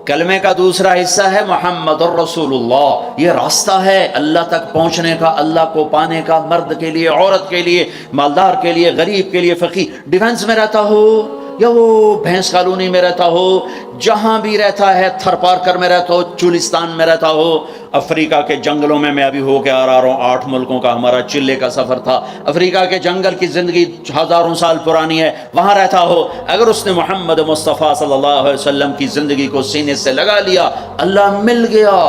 کلمے کا دوسرا حصہ ہے محمد الرسول اللہ۔ یہ راستہ ہے اللہ تک پہنچنے کا، اللہ کو پانے کا، مرد کے لیے، عورت کے لیے، مالدار کے لیے، غریب کے لیے، فقیر، ڈیفنس میں رہتا ہو یا وہ بھینس کالونی میں رہتا ہو، جہاں بھی رہتا ہے، تھر پارکر میں رہتا ہو، چولستان میں رہتا ہو، افریقہ کے جنگلوں میں ابھی ہو کے آ رہا ہوں، 8 ملکوں کا ہمارا چلے کا سفر تھا، افریقہ کے جنگل کی زندگی ہزاروں سال پرانی ہے، وہاں رہتا ہو، اگر اس نے محمد مصطفیٰ صلی اللہ علیہ وسلم کی زندگی کو سینے سے لگا لیا، اللہ مل گیا۔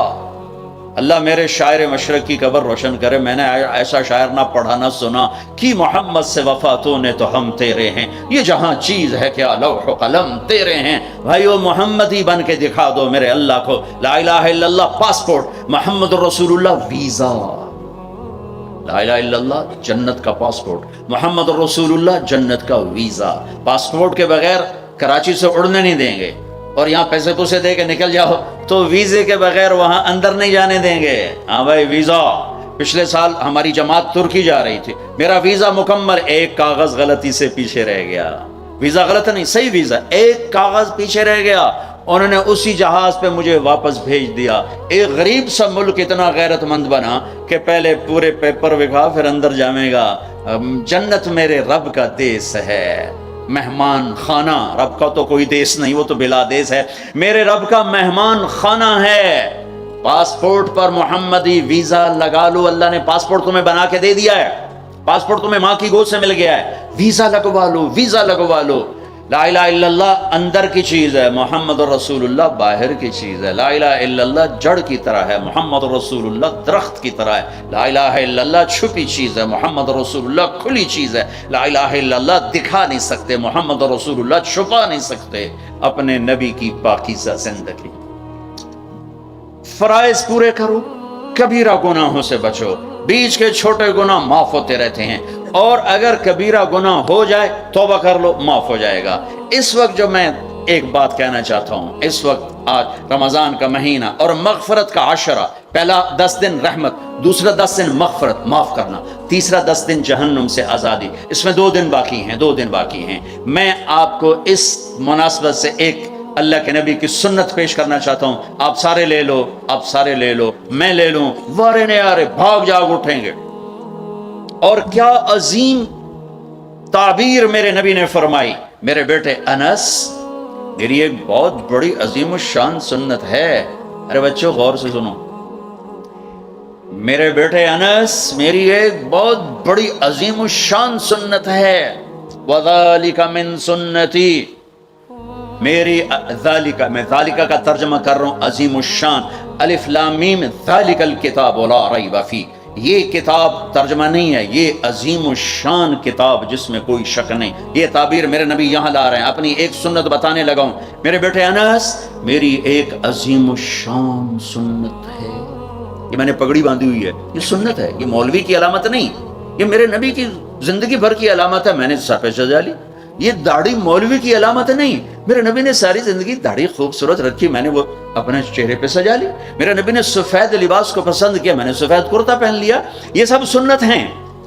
اللہ میرے شاعر مشرق کی قبر روشن کرے، میں نے ایسا شاعر نہ پڑھا نہ سنا کہ محمد سے وفا تو نے تو ہم تیرے ہیں، یہ جہاں چیز ہے کیا لوح و قلم تیرے ہیں۔ بھائیو محمد ہی بن کے دکھا دو میرے اللہ کو، لا الہ الا اللہ پاسپورٹ، محمد الرسول اللہ ویزا، لا الہ الا اللہ جنت کا پاسپورٹ، محمد الرسول اللہ جنت کا ویزا۔ پاسپورٹ کے بغیر کراچی سے اڑنے نہیں دیں گے، اور یہاں پیسے پوسے دے کے نکل جاؤ تو ویزے کے بغیر وہاں اندر نہیں جانے دیں گے۔ ہاں بھائی ویزا، پچھلے سال ہماری جماعت ترکی جا رہی تھی، میرا ویزا مکمل، ایک کاغذ غلطی سے پیچھے رہ گیا، ویزا غلط نہیں، صحیح ویزا، ایک کاغذ پیچھے رہ گیا، انہوں نے اسی جہاز پہ مجھے واپس بھیج دیا۔ ایک غریب سا ملک اتنا غیرت مند بنا کہ پہلے پورے پیپر دکھا پھر اندر جامے گا۔ جنت میرے رب کا دیس ہے، مہمان خانہ، رب کا تو کوئی دیس نہیں، وہ تو بلا دیس ہے، میرے رب کا مہمان خانہ ہے۔ پاسپورٹ پر محمدی ویزا لگا لو، اللہ نے پاسپورٹ تمہیں بنا کے دے دیا ہے، پاسپورٹ تمہیں ماں کی گود سے مل گیا ہے، ویزا لگوا لو، ویزا لگوا لو۔ لا الہ الا اللہ اندر کی چیز ہے، محمد الرسول اللہ باہر کی چیز ہے۔ لا الہ الا اللہ جڑ کی طرح ہے، محمد الرسول اللہ درخت کی طرح ہے۔ لا الہ الا اللہ چھپی چیز ہے، محمد الرسول اللہ کھلی چیز ہے۔ لا الہ الا اللہ دکھا نہیں سکتے، محمد الرسول اللہ چھپا نہیں سکتے اپنے نبی کی پاکیزہ زندگی۔ فرائض پورے کرو، کبیرہ گناہوں سے بچو، بیچ کے چھوٹے گناہ معاف ہوتے رہتے ہیں، اور اگر کبیرہ گناہ ہو جائے توبہ کر لو، معاف ہو جائے گا۔ اس وقت جو میں ایک بات کہنا چاہتا ہوں، اس وقت آج رمضان کا مہینہ اور مغفرت کا عشرہ، پہلا 10 دن رحمت، دوسرا 10 دن مغفرت معاف کرنا، تیسرا 10 دن جہنم سے آزادی، اس میں 2 دن باقی ہیں، 2 دن باقی ہیں۔ میں آپ کو اس مناسبت سے ایک اللہ کے نبی کی سنت پیش کرنا چاہتا ہوں، آپ سارے لے لو، آپ سارے لے لو، میں لے لوں، وارے نیارے بھاگ جاگ اٹھیں گے۔ اور کیا عظیم تعبیر میرے نبی نے فرمائی، میرے بیٹے انس، میری ایک بہت بڑی عظیم الشان سنت ہے، ارے بچوں غور سے سنو، میرے بیٹے انس، میری ایک بہت بڑی عظیم الشان سنت ہے، وَذَلِكَ مِن سنتی، میری ذالک، میں ذالک کا ترجمہ کر رہا ہوں عظیم الشان، الف لام میم، ذالک الکتاب لا ریب فیہ، یہ کتاب ترجمہ نہیں ہے، یہ عظیم الشان کتاب جس میں کوئی شک نہیں۔ یہ تعبیر میرے نبی یہاں لا رہے ہیں، اپنی ایک سنت بتانے لگا ہوں۔ میرے بیٹے انس، میری ایک عظیم الشان سنت ہے، یہ میں نے پگڑی باندھی ہوئی ہے، یہ سنت ہے، یہ مولوی کی علامت نہیں، یہ میرے نبی کی زندگی بھر کی علامت ہے، میں نے سر پہ سجا لی۔ یہ داڑھی مولوی کی علامت نہیں، میرے نبی نے ساری زندگی داڑھی خوبصورت رکھی، میں نے وہ اپنے چہرے پہ سجا لی۔ میرے نبی نے سفید لباس کو پسند کیا، میں نے سفید کرتا پہن لیا۔ یہ سب سنت ہیں۔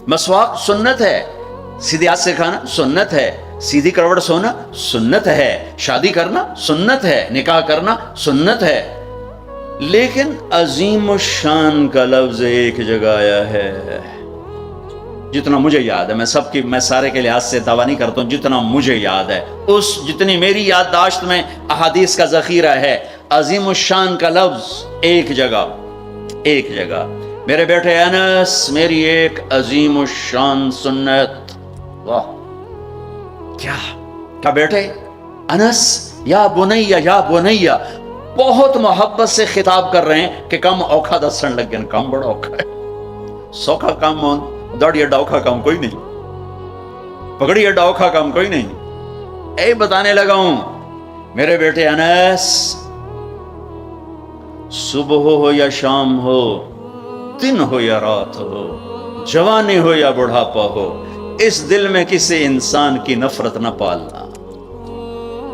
مسواک سنت ہے، سیدھے ہاتھ سے کھانا سنت ہے، سیدھی کروٹ سونا سنت ہے، شادی کرنا سنت ہے، نکاح کرنا سنت ہے۔ لیکن عظیم الشان کا لفظ ایک جگہ آیا ہے، جتنا مجھے یاد ہے، میں سارے کے لحاظ سے دعویٰ نہیں کرتا ہوں، جتنا مجھے یاد ہے، جتنی میری یادداشت میں احادیث کا ذخیرہ ہے، عظیم الشان کا لفظ ایک جگہ۔ میرے بیٹے انس، میری ایک عظیم الشان سنت، واہ کیا بیٹے انس، یا بنیا یا بنیا، بہت محبت سے خطاب کر رہے ہیں کہ کم اوکھا دسن لگن، کم بڑا اوکھا ہے، سوکھا کام داڑھی اڈا اوکھا کام کوئی نہیں، پگڑی اڈا اوکھا کام کوئی نہیں۔ اے بتانے لگا ہوں میرے بیٹے انس، صبح ہو یا شام ہو، دن ہو یا رات ہو، جوانی ہو یا بڑھاپا ہو، اس دل میں کسی انسان کی نفرت نہ پالنا،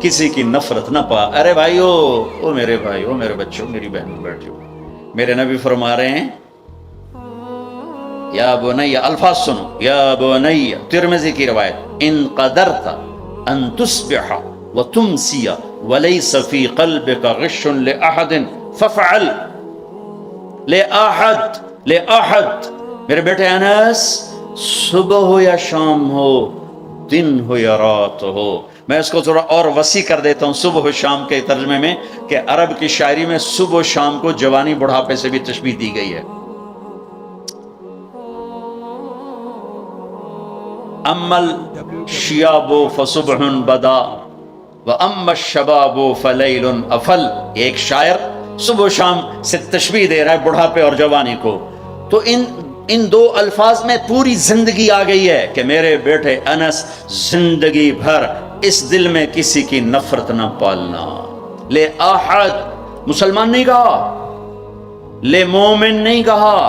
کسی کی نفرت نہ پا۔ ارے بھائیو، او میرے بھائی، او میرے بچوں، میری بہنوں، بیٹھو، میرے نبی فرما رہے ہیں یا بنی، الفاظ سنو، یا بنی، ترمذی کی روایت، ان قدرت ان تصبح وتمسی وليس في قلبك غش لأحد فافعل، لأحد۔ میرے بیٹے انس، صبح ہو یا شام ہو، دن ہو یا رات ہو، میں اس کو تھوڑا اور وسیع کر دیتا ہوں صبح و شام کے ترجمے میں، کہ عرب کی شاعری میں صبح و شام کو جوانی بڑھاپے سے بھی تشبیہ دی گئی ہے۔ اما الشیاب فصبح بدا واما الشباب فلیل افل، ایک شاعر صبح و شام سے تشبیہ دے رہا ہے بڑھاپے اور جوانی کو، تو ان دو الفاظ میں پوری زندگی آ گئی ہے کہ میرے بیٹے انس، زندگی بھر اس دل میں کسی کی نفرت نہ پالنا۔ لے احد، مسلمان نہیں کہا، لے مومن نہیں کہا،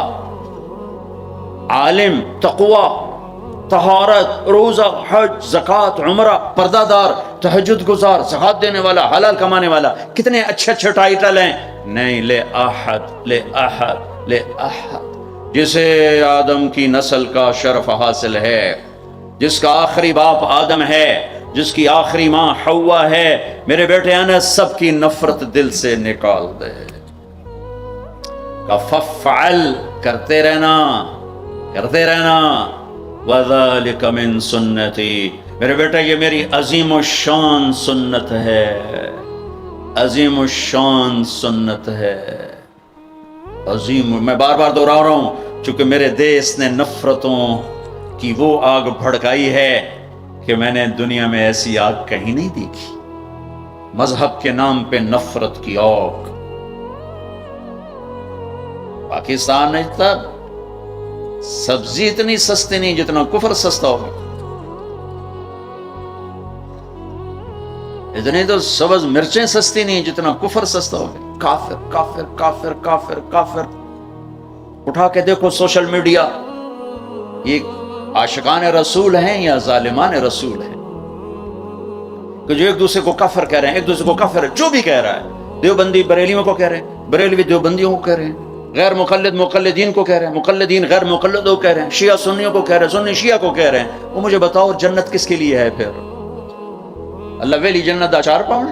عالم، تقوی، طہارت، روزہ، حج، زکوٰۃ، عمرہ، پردہ دار، تہجد گزار، زکوٰۃ دینے والا، حلال کمانے والا، کتنے اچھے اچھے ٹائٹل ہیں، نہیں، لے احد، لے احد، لے احد، جسے آدم کی نسل کا شرف حاصل ہے، جس کا آخری باپ آدم ہے، جس کی آخری ماں حوا ہے، میرے بیٹے انس، سب کی نفرت دل سے نکال دے۔ فافعل، کرتے رہنا، وَذَلِكَ مِن سُنَّتِي، میرے بیٹا یہ میری عظیم الشان سنت ہے، عظیم الشان سنت ہے، عظیم۔ میں بار بار دوہرا رہا ہوں، چونکہ میرے دیس نے نفرتوں کی وہ آگ بھڑکائی ہے کہ میں نے دنیا میں ایسی آگ کہیں نہیں دیکھی، مذہب کے نام پہ نفرت کی آگ۔ پاکستان میں تب سبزی اتنی سستی نہیں جتنا کفر سستا ہوگا، اتنی تو سبز مرچیں سستی نہیں جتنا کفر سستا ہوگا۔ کافر کافر کافر کافر کافر، اٹھا کے دیکھو سوشل میڈیا، یہ عاشقان رسول ہیں یا ظالمان رسول ہیں، کہ جو ایک دوسرے کو کافر کہہ رہے ہیں، ایک دوسرے کو کافر، جو بھی کہہ رہا ہے، دیوبندی بریلیوں کو کہہ رہے ہیں، بریلوی دیوبندیوں کو کہہ رہے ہیں، غیر مقلد مقلدین کو کہہ رہے ہیں، مقلدین غیر مقلدوں کو کہہ رہے ہیں، شیعہ سنیوں کو کہہ رہے ہیں، سنی شیعہ کو کہہ رہے ہیں۔ وہ مجھے بتاؤ جنت کس کے لیے ہے پھر؟ اللہ ویلی جنت دا 4 پاؤں؟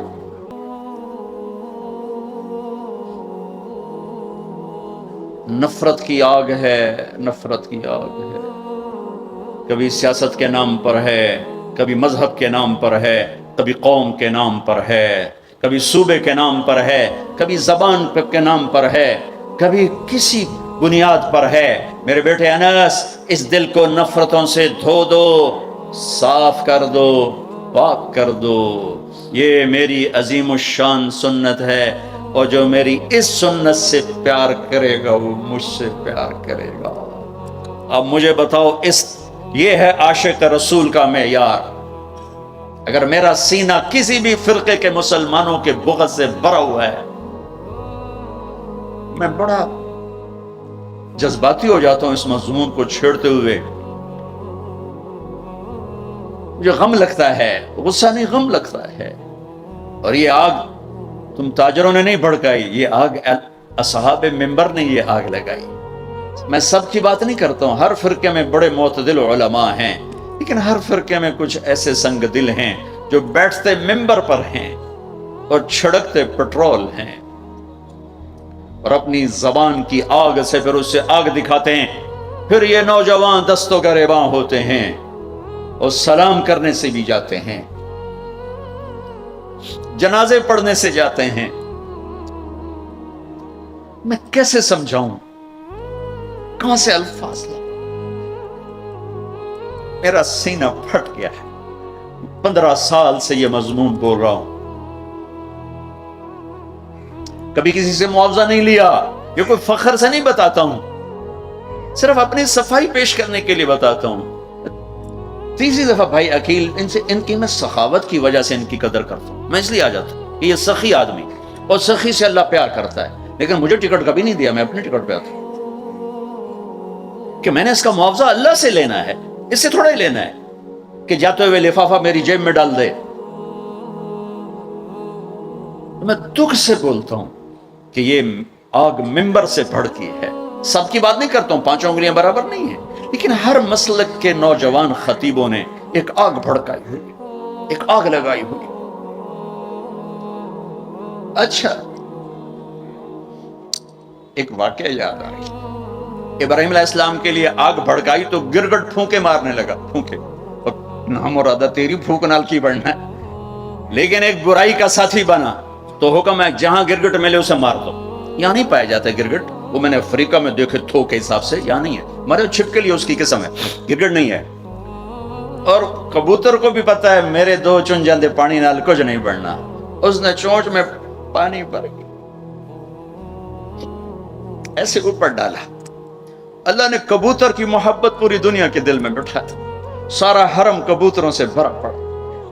نفرت کی آگ ہے، نفرت کی آگ ہے، کبھی سیاست کے نام پر ہے، کبھی مذہب کے نام پر ہے، کبھی قوم کے نام پر ہے، کبھی صوبے کے نام پر ہے، کبھی زبان کے نام پر ہے، کبھی کسی بنیاد پر ہے۔ میرے بیٹے انس، اس دل کو نفرتوں سے دھو دو، صاف کر دو، پاک کر دو۔ یہ میری عظیم الشان سنت ہے، اور جو میری اس سنت سے پیار کرے گا وہ مجھ سے پیار کرے گا۔ اب مجھے بتاؤ، یہ ہے عاشق رسول کا معیار۔ اگر میرا سینہ کسی بھی فرقے کے مسلمانوں کے بغض سے بھرا ہوا ہے، میں بڑا جذباتی ہو جاتا ہوں اس مضمون کو چھیڑتے ہوئے، مجھے غم لگتا ہے، غصہ نہیں غم لگتا ہے۔ اور یہ آگ تم تاجروں نے نہیں بھڑکائی، یہ آگ اصحاب منبر نے یہ آگ لگائی۔ میں سب کی بات نہیں کرتا ہوں، ہر فرقے میں بڑے معتدل علماء ہیں، لیکن ہر فرقے میں کچھ ایسے سنگ دل ہیں جو بیٹھتے منبر پر ہیں اور چھڑکتے پٹرول ہیں، اور اپنی زبان کی آگ سے پھر اس سے آگ دکھاتے ہیں۔ پھر یہ نوجوان دستوں گریباں ہوتے ہیں اور سلام کرنے سے بھی جاتے ہیں، جنازے پڑھنے سے جاتے ہیں۔ میں کیسے سمجھاؤں، کہاں سے الفاظ لاؤں؟ میرا سینہ پھٹ گیا ہے، 15 سال سے یہ مضمون بول رہا ہوں، کبھی کسی سے معاوضہ نہیں لیا، یہ کوئی فخر سے نہیں بتاتا ہوں، صرف اپنی صفائی پیش کرنے کے لیے بتاتا ہوں۔ تیسری دفعہ بھائی عقیل، ان کی میں سخاوت کی وجہ سے ان کی قدر کرتا ہوں، میں اس لیے آ جاتا ہوں کہ یہ سخی آدمی، اور سخی سے اللہ پیار کرتا ہے، لیکن مجھے ٹکٹ کبھی نہیں دیا، میں اپنے ٹکٹ پہ آتا ہوں کہ میں نے اس کا معاوضہ اللہ سے لینا ہے، اس سے تھوڑا ہی لینا ہے کہ جاتے ہوئے لفافہ میری جیب میں ڈال دے۔ میں دکھ سے بولتا ہوں کہ یہ آگ منبر سے بھڑکی ہے۔ سب کی بات نہیں کرتا ہوں، 5 انگلیاں برابر نہیں ہیں، لیکن ہر مسلک کے نوجوان خطیبوں نے ایک آگ بھڑکائی ہوئی، ایک آگ لگائی ہوئی۔ اچھا، ایک واقعہ یاد آ رہی، ابراہیم علیہ السلام کے لیے آگ بھڑکائی تو گرگٹ پھونکے مارنے لگا، پھونکے، نام مرادہ تیری پھونک نال کی بڑھنا ہے، لیکن ایک برائی کا ساتھی بنا تو حکم ہے جہاں گرگٹ ملے اسے مار دو۔ یہاں نہیں پایا جاتا گرگٹ، وہ میں نے افریقہ میں دیکھے تھو کے حساب سے، یہاں نہیں ہے، مارے چھپ کے لیے اس کی قسم ہے، گرگٹ نہیں ہے۔ اور کبوتر کو بھی پتا ہے میرے 2 چن جاندے پانی نال کچھ نہیں بڑھنا، اس نے چونچ میں پانی بھر کے ایسے اوپر ڈالا۔ اللہ نے کبوتر کی محبت پوری دنیا کے دل میں بٹھا دی، سارا حرم کبوتروں سے بھرا پڑا،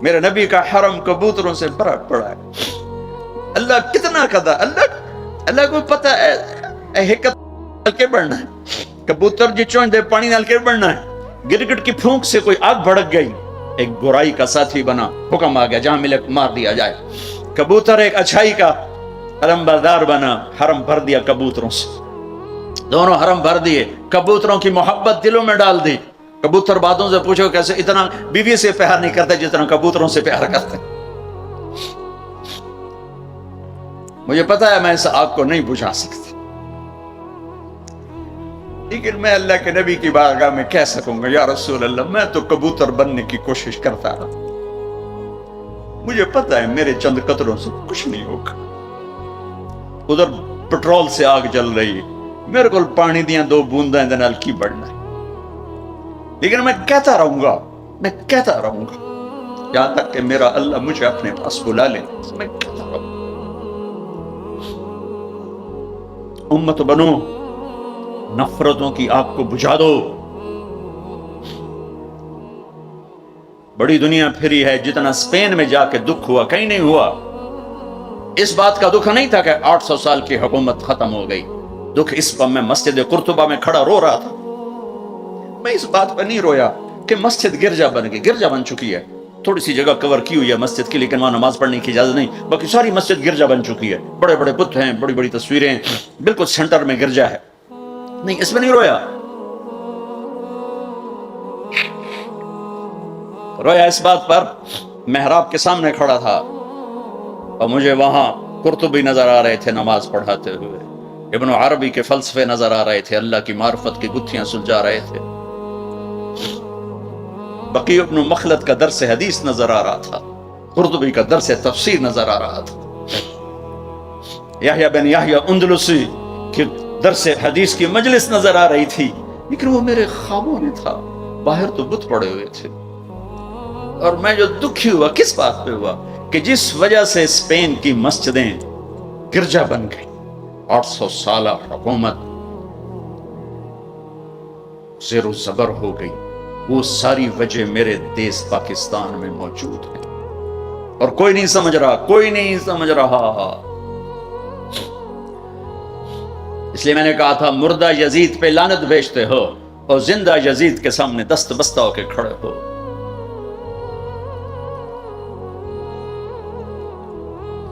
میرے نبی کا حرم کبوتروں سے بھرا پڑا ہے۔ اللہ کتنا قدا، اللہ کو پتا ہے حکمت کے بڑھنا ہے، کبوتر جی چونچ دے پانی نال کے بڑھنا ہے۔ گرگٹ کی پھونک سے کوئی آگ بھڑک گئی، ایک برائی کا ساتھی بنا، حکم آ گیا جہاں ملے مار دیا جائے۔ کبوتر ایک اچھائی کا علم بردار بنا، حرم بھر دیا کبوتروں سے، دونوں حرم بھر دیے، کبوتروں کی محبت دلوں میں ڈال دی۔ کبوتر باتوں سے پوچھو کیسے اتنا بیوی سے پیار نہیں کرتے جتنا کبوتروں سے پیار کرتے۔ مجھے پتا ہے میں اس آگ کو نہیں بجھا سکتا، لیکن میں اللہ کے نبی کی بارگاہ میں کہہ سکوں گا، یا رسول اللہ میں تو کبوتر بننے کی کوشش کرتا رہا، مجھے پتا ہے میرے چند قطروں سے کچھ نہیں ہوگا۔ ادھر پٹرول سے آگ جل رہی ہے، میرے کو پانی دیاں 2 بونداں دے نال کی بڑھنا ہے، لیکن میں کہتا رہوں گا، میں کہتا رہوں گا یہاں تک کہ میرا اللہ مجھے اپنے پاس بلا لے۔ میں کہتا رہوں گا، امت بنو، نفرتوں کی آگ کو بجھا دو۔ بڑی دنیا پھری ہے، جتنا اسپین میں جا کے دکھ ہوا کہیں نہیں ہوا۔ اس بات کا دکھ نہیں تھا کہ 800 سال کی حکومت ختم ہو گئی، دکھ اس پر میں مسجد قرطبہ میں کھڑا رو رہا تھا۔ میں اس بات پر نہیں رویا کہ مسجد گرجا بن گئی، گرجا بن چکی ہے، تھوڑی سی جگہ کور کی ہوئی ہے مسجد کی، لیکن وہاں نماز پڑھنے کی اجازت نہیں، باقی ساری مسجد گرجا بن چکی ہے، بڑے بڑے بت ہیں، بڑی بڑی تصویریں ہیں، بالکل سینٹر میں گرجا ہے۔ نہیں، اس میں نہیں رویا، رویا اس بات پر محراب کے سامنے کھڑا تھا اور مجھے وہاں قرطبی نظر آ رہے تھے نماز پڑھاتے ہوئے، ابن عربی کے فلسفے نظر آ رہے تھے، اللہ کی معرفت کی گتھیاں سلجھا رہے تھے، بقی ابن مخلد کا درس حدیث نظر آ رہا تھا، قرطبی کا درس تفسیر نظر آ رہا تھا، یحییٰ بن یحییٰ اندلسی کی درس حدیث کی مجلس نظر آ رہی تھی، لیکن وہ میرے خوابوں میں تھا، باہر تو بت پڑے ہوئے تھے۔ اور میں جو دکھی ہوا کس بات پہ ہوا کہ جس وجہ سے اسپین کی مسجدیں گرجا بن گئی، 800 سالہ حکومت زیر و زبر ہو گئی، وہ ساری وجہ میرے دیس پاکستان میں موجود ہے، اور کوئی نہیں سمجھ رہا، کوئی نہیں سمجھ رہا۔ اس لیے میں نے کہا تھا مردہ یزید پہ لعنت بھیجتے ہو اور زندہ یزید کے سامنے دست بستہ ہو کے کھڑے ہو۔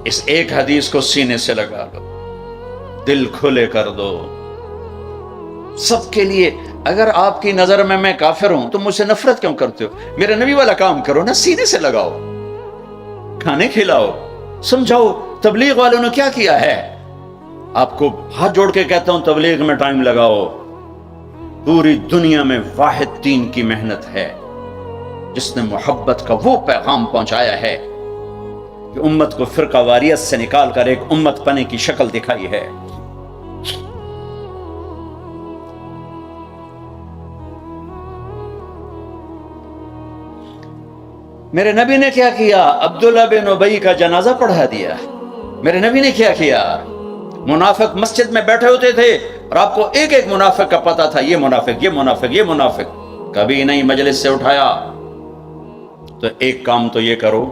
اس ایک حدیث کو سینے سے لگا لو، دل کھلے کر دو سب کے لیے۔ اگر آپ کی نظر میں کافر ہوں تو مجھ سے نفرت کیوں کرتے ہو؟ میرے نبی والا کام کرو نا، سینے سے لگاؤ، کھانے کھلاؤ، سمجھاؤ تبلیغ والوں نے کیا کیا ہے۔ آپ کو ہاتھ جوڑ کے کہتا ہوں تبلیغ میں ٹائم لگاؤ۔ پوری دنیا میں واحد دین کی محنت ہے جس نے محبت کا وہ پیغام پہنچایا ہے کہ امت کو فرقہ واریت سے نکال کر ایک امت پنے کی شکل دکھائی ہے۔ میرے نبی نے کیا کیا؟ عبداللہ بن ابی کا جنازہ پڑھا دیا۔ میرے نبی نے کیا کیا؟ منافق مسجد میں بیٹھے ہوتے تھے اور آپ کو ایک ایک منافق کا پتہ تھا، یہ منافق، یہ منافق، یہ منافق، کبھی نہیں مجلس سے اٹھایا۔ تو ایک کام تو یہ کرو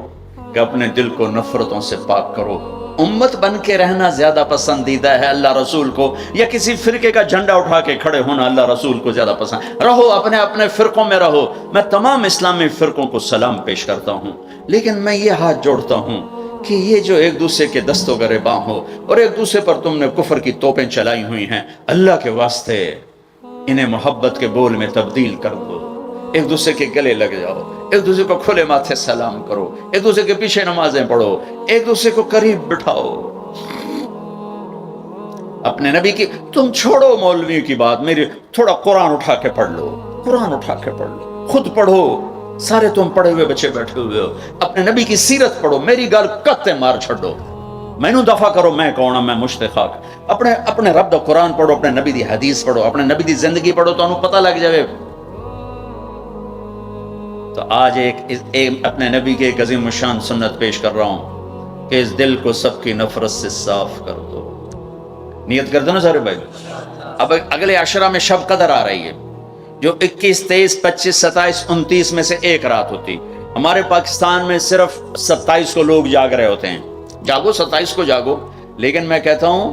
کہ اپنے دل کو نفرتوں سے پاک کرو۔ امت بن کے رہنا زیادہ پسندیدہ ہے اللہ رسول کو، یا کسی فرقے کا جھنڈا اٹھا کے کھڑے ہونا اللہ رسول کو زیادہ پسند؟ رہو اپنے اپنے فرقوں میں رہو۔ میں تمام اسلامی فرقوں کو سلام پیش کرتا ہوں، لیکن میں یہ ہاتھ جوڑتا ہوں کہ یہ جو ایک دوسرے کے دستوں گریباں ہو اور ایک دوسرے پر تم نے کفر کی توپیں چلائی ہوئی ہیں، اللہ کے واسطے انہیں محبت کے بول میں تبدیل کر دو۔ ایک دوسرے کے گلے لگ جاؤ، ایک دوسرے کو کھلے ماتھے سلام کرو، ایک دوسرے کے پیچھے نمازیں پڑھو، ایک دوسرے کو قریب بٹھاؤ۔ اپنے نبی کی تم چھوڑو مولوی کی بات، میری تھوڑا قرآن اٹھا کے پڑھ لو، قرآن اٹھا کے پڑھ لو، خود پڑھو۔ سارے تم پڑھے ہوئے بچے بیٹھے ہوئے ہو، اپنے نبی کی سیرت پڑھو، میری گل کتے مار چھڑو، مینوں دفع کرو میں کون ہوں، میں مشتاق۔ اپنے رب دا قرآن پڑھو، اپنے نبی دی حدیث پڑھو، اپنے نبی دی زندگی پڑھو، تو انہوں پتہ لگ جائے۔ تو آج ایک اپنے نبی کے ایک عظیم الشان سنت پیش کر رہا ہوں کہ اس دل کو سب کی نفرت سے صاف کر دو۔ نیت کر دو نا سارے بھائی۔ اب اگلے عشرہ میں شب قدر آ رہی ہے، جو 21، 23، 25، 27، 29 میں سے ایک رات ہوتی۔ ہمارے پاکستان میں صرف 27 کو لوگ جاگ رہے ہوتے ہیں۔ جاگو، 27 کو جاگو، لیکن میں کہتا ہوں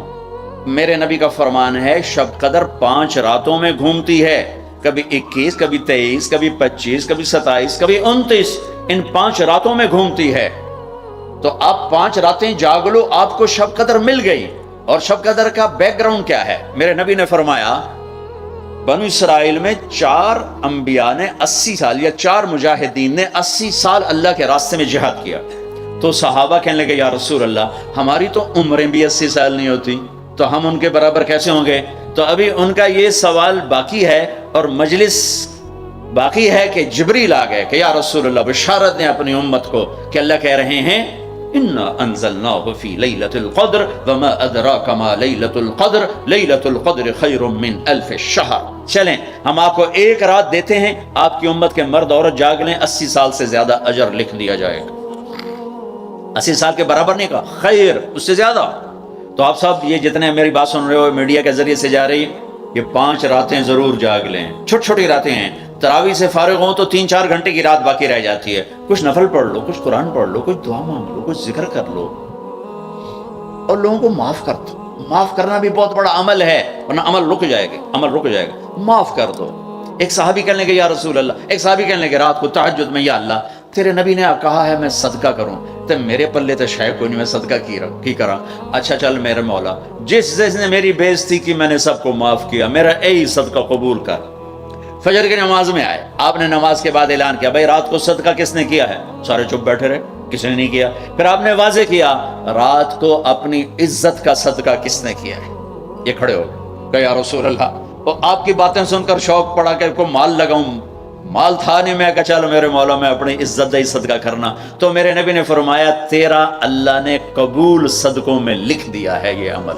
میرے نبی کا فرمان ہے شب قدر 5 راتوں میں گھومتی ہے، کبھی 21، کبھی 23، کبھی 25، کبھی 27، کبھی 29، ان 5 راتوں میں گھومتی ہے۔ تو آپ 5 راتیں جاگ لو، آپ کو شب قدر مل گئی۔ اور شب قدر کا بیک گراؤنڈ کیا ہے؟ میرے نبی نے فرمایا بنو اسرائیل میں 4 انبیاء نے 80 سال، یا 4 مجاہدین نے 80 سال اللہ کے راستے میں جہاد کیا۔ تو صحابہ کہنے لگے یا رسول اللہ ہماری تو عمریں بھی 80 سال نہیں ہوتی، تو ہم ان کے برابر کیسے ہوں گے؟ تو ابھی ان کا یہ سوال باقی ہے اور مجلس باقی ہے کہ جبریل آ گئے کہ یا رسول اللہ بشارت دیں اپنی امت کو کہ اللہ کہہ رہے ہیں اِنَّا أَنزَلْنَاهُ فِي لَيْلَةِ الْقَدْرِ وَمَا أَدْرَاكَ مَا لَيْلَةُ الْقَدْرِ لَيْلَةُ الْقَدْرِ خَيْرٌ مِّنْ أَلْفِ الشَّهْرِ۔ چلیں ہم آپ کو ایک رات دیتے ہیں، آپ کی امت کے مرد عورت جاگ لیں، 80 سال سے زیادہ اجر لکھ دیا جائے گا۔ 80 سال کے برابر نہیں کہا، خیر اس سے زیادہ۔ تو آپ صاحب یہ جتنے میری بات سن رہے ہو میڈیا کے ذریعے سے جا رہی، یہ 5 راتیں ضرور جاگ لیں، چھوٹی چھوٹی راتیں ہیں۔ تراویح سے فارغ ہوں تو 3-4 گھنٹے کی رات باقی رہ جاتی ہے، کچھ نفل پڑھ لو، کچھ قرآن پڑھ لو، کچھ دعا مانگ لو، کچھ ذکر کر لو، اور لوگوں کو معاف کر دو۔ معاف کرنا بھی بہت بڑا عمل ہے، ورنہ عمل رک جائے گا، عمل رک جائے گا۔ معاف کر دو۔ ایک صحابی کہنے لگے یا رسول اللہ، ایک صحابی کہنے لگے رات کو تہجد میں یا اللہ تیرے نبی نے کہا ہے میں صدقہ کروں، تو میرے پلے تو شاید کوئی نہیں، میں صدقہ کی کرا۔ اچھا چل میرے مولا، جس نے میری بےزتی کی میں نے سب کو معاف کیا، میرا اے صدقہ قبول کر۔ فجر کی نماز میں آئے، آپ نے نماز کے بعد اعلان کیا بھائی رات کو صدقہ کس نے کیا ہے؟ سارے چپ بیٹھے رہے، کسی نے نہیں کیا۔ پھر آپ نے واضح کیا رات کو اپنی عزت کا صدقہ کس نے کیا ہے؟ یہ کھڑے ہو کہ یا رسول اللہ، اور آپ کی باتیں سن کر شوق پڑا کہ کو مال لگاؤں، مال تھا نہیں، میں کہا چلو میرے مولا میں اپنی عزت دہی صدقہ کرنا۔ تو میرے نبی نے فرمایا تیرا اللہ نے قبول صدقوں میں لکھ دیا ہے یہ عمل۔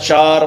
4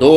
2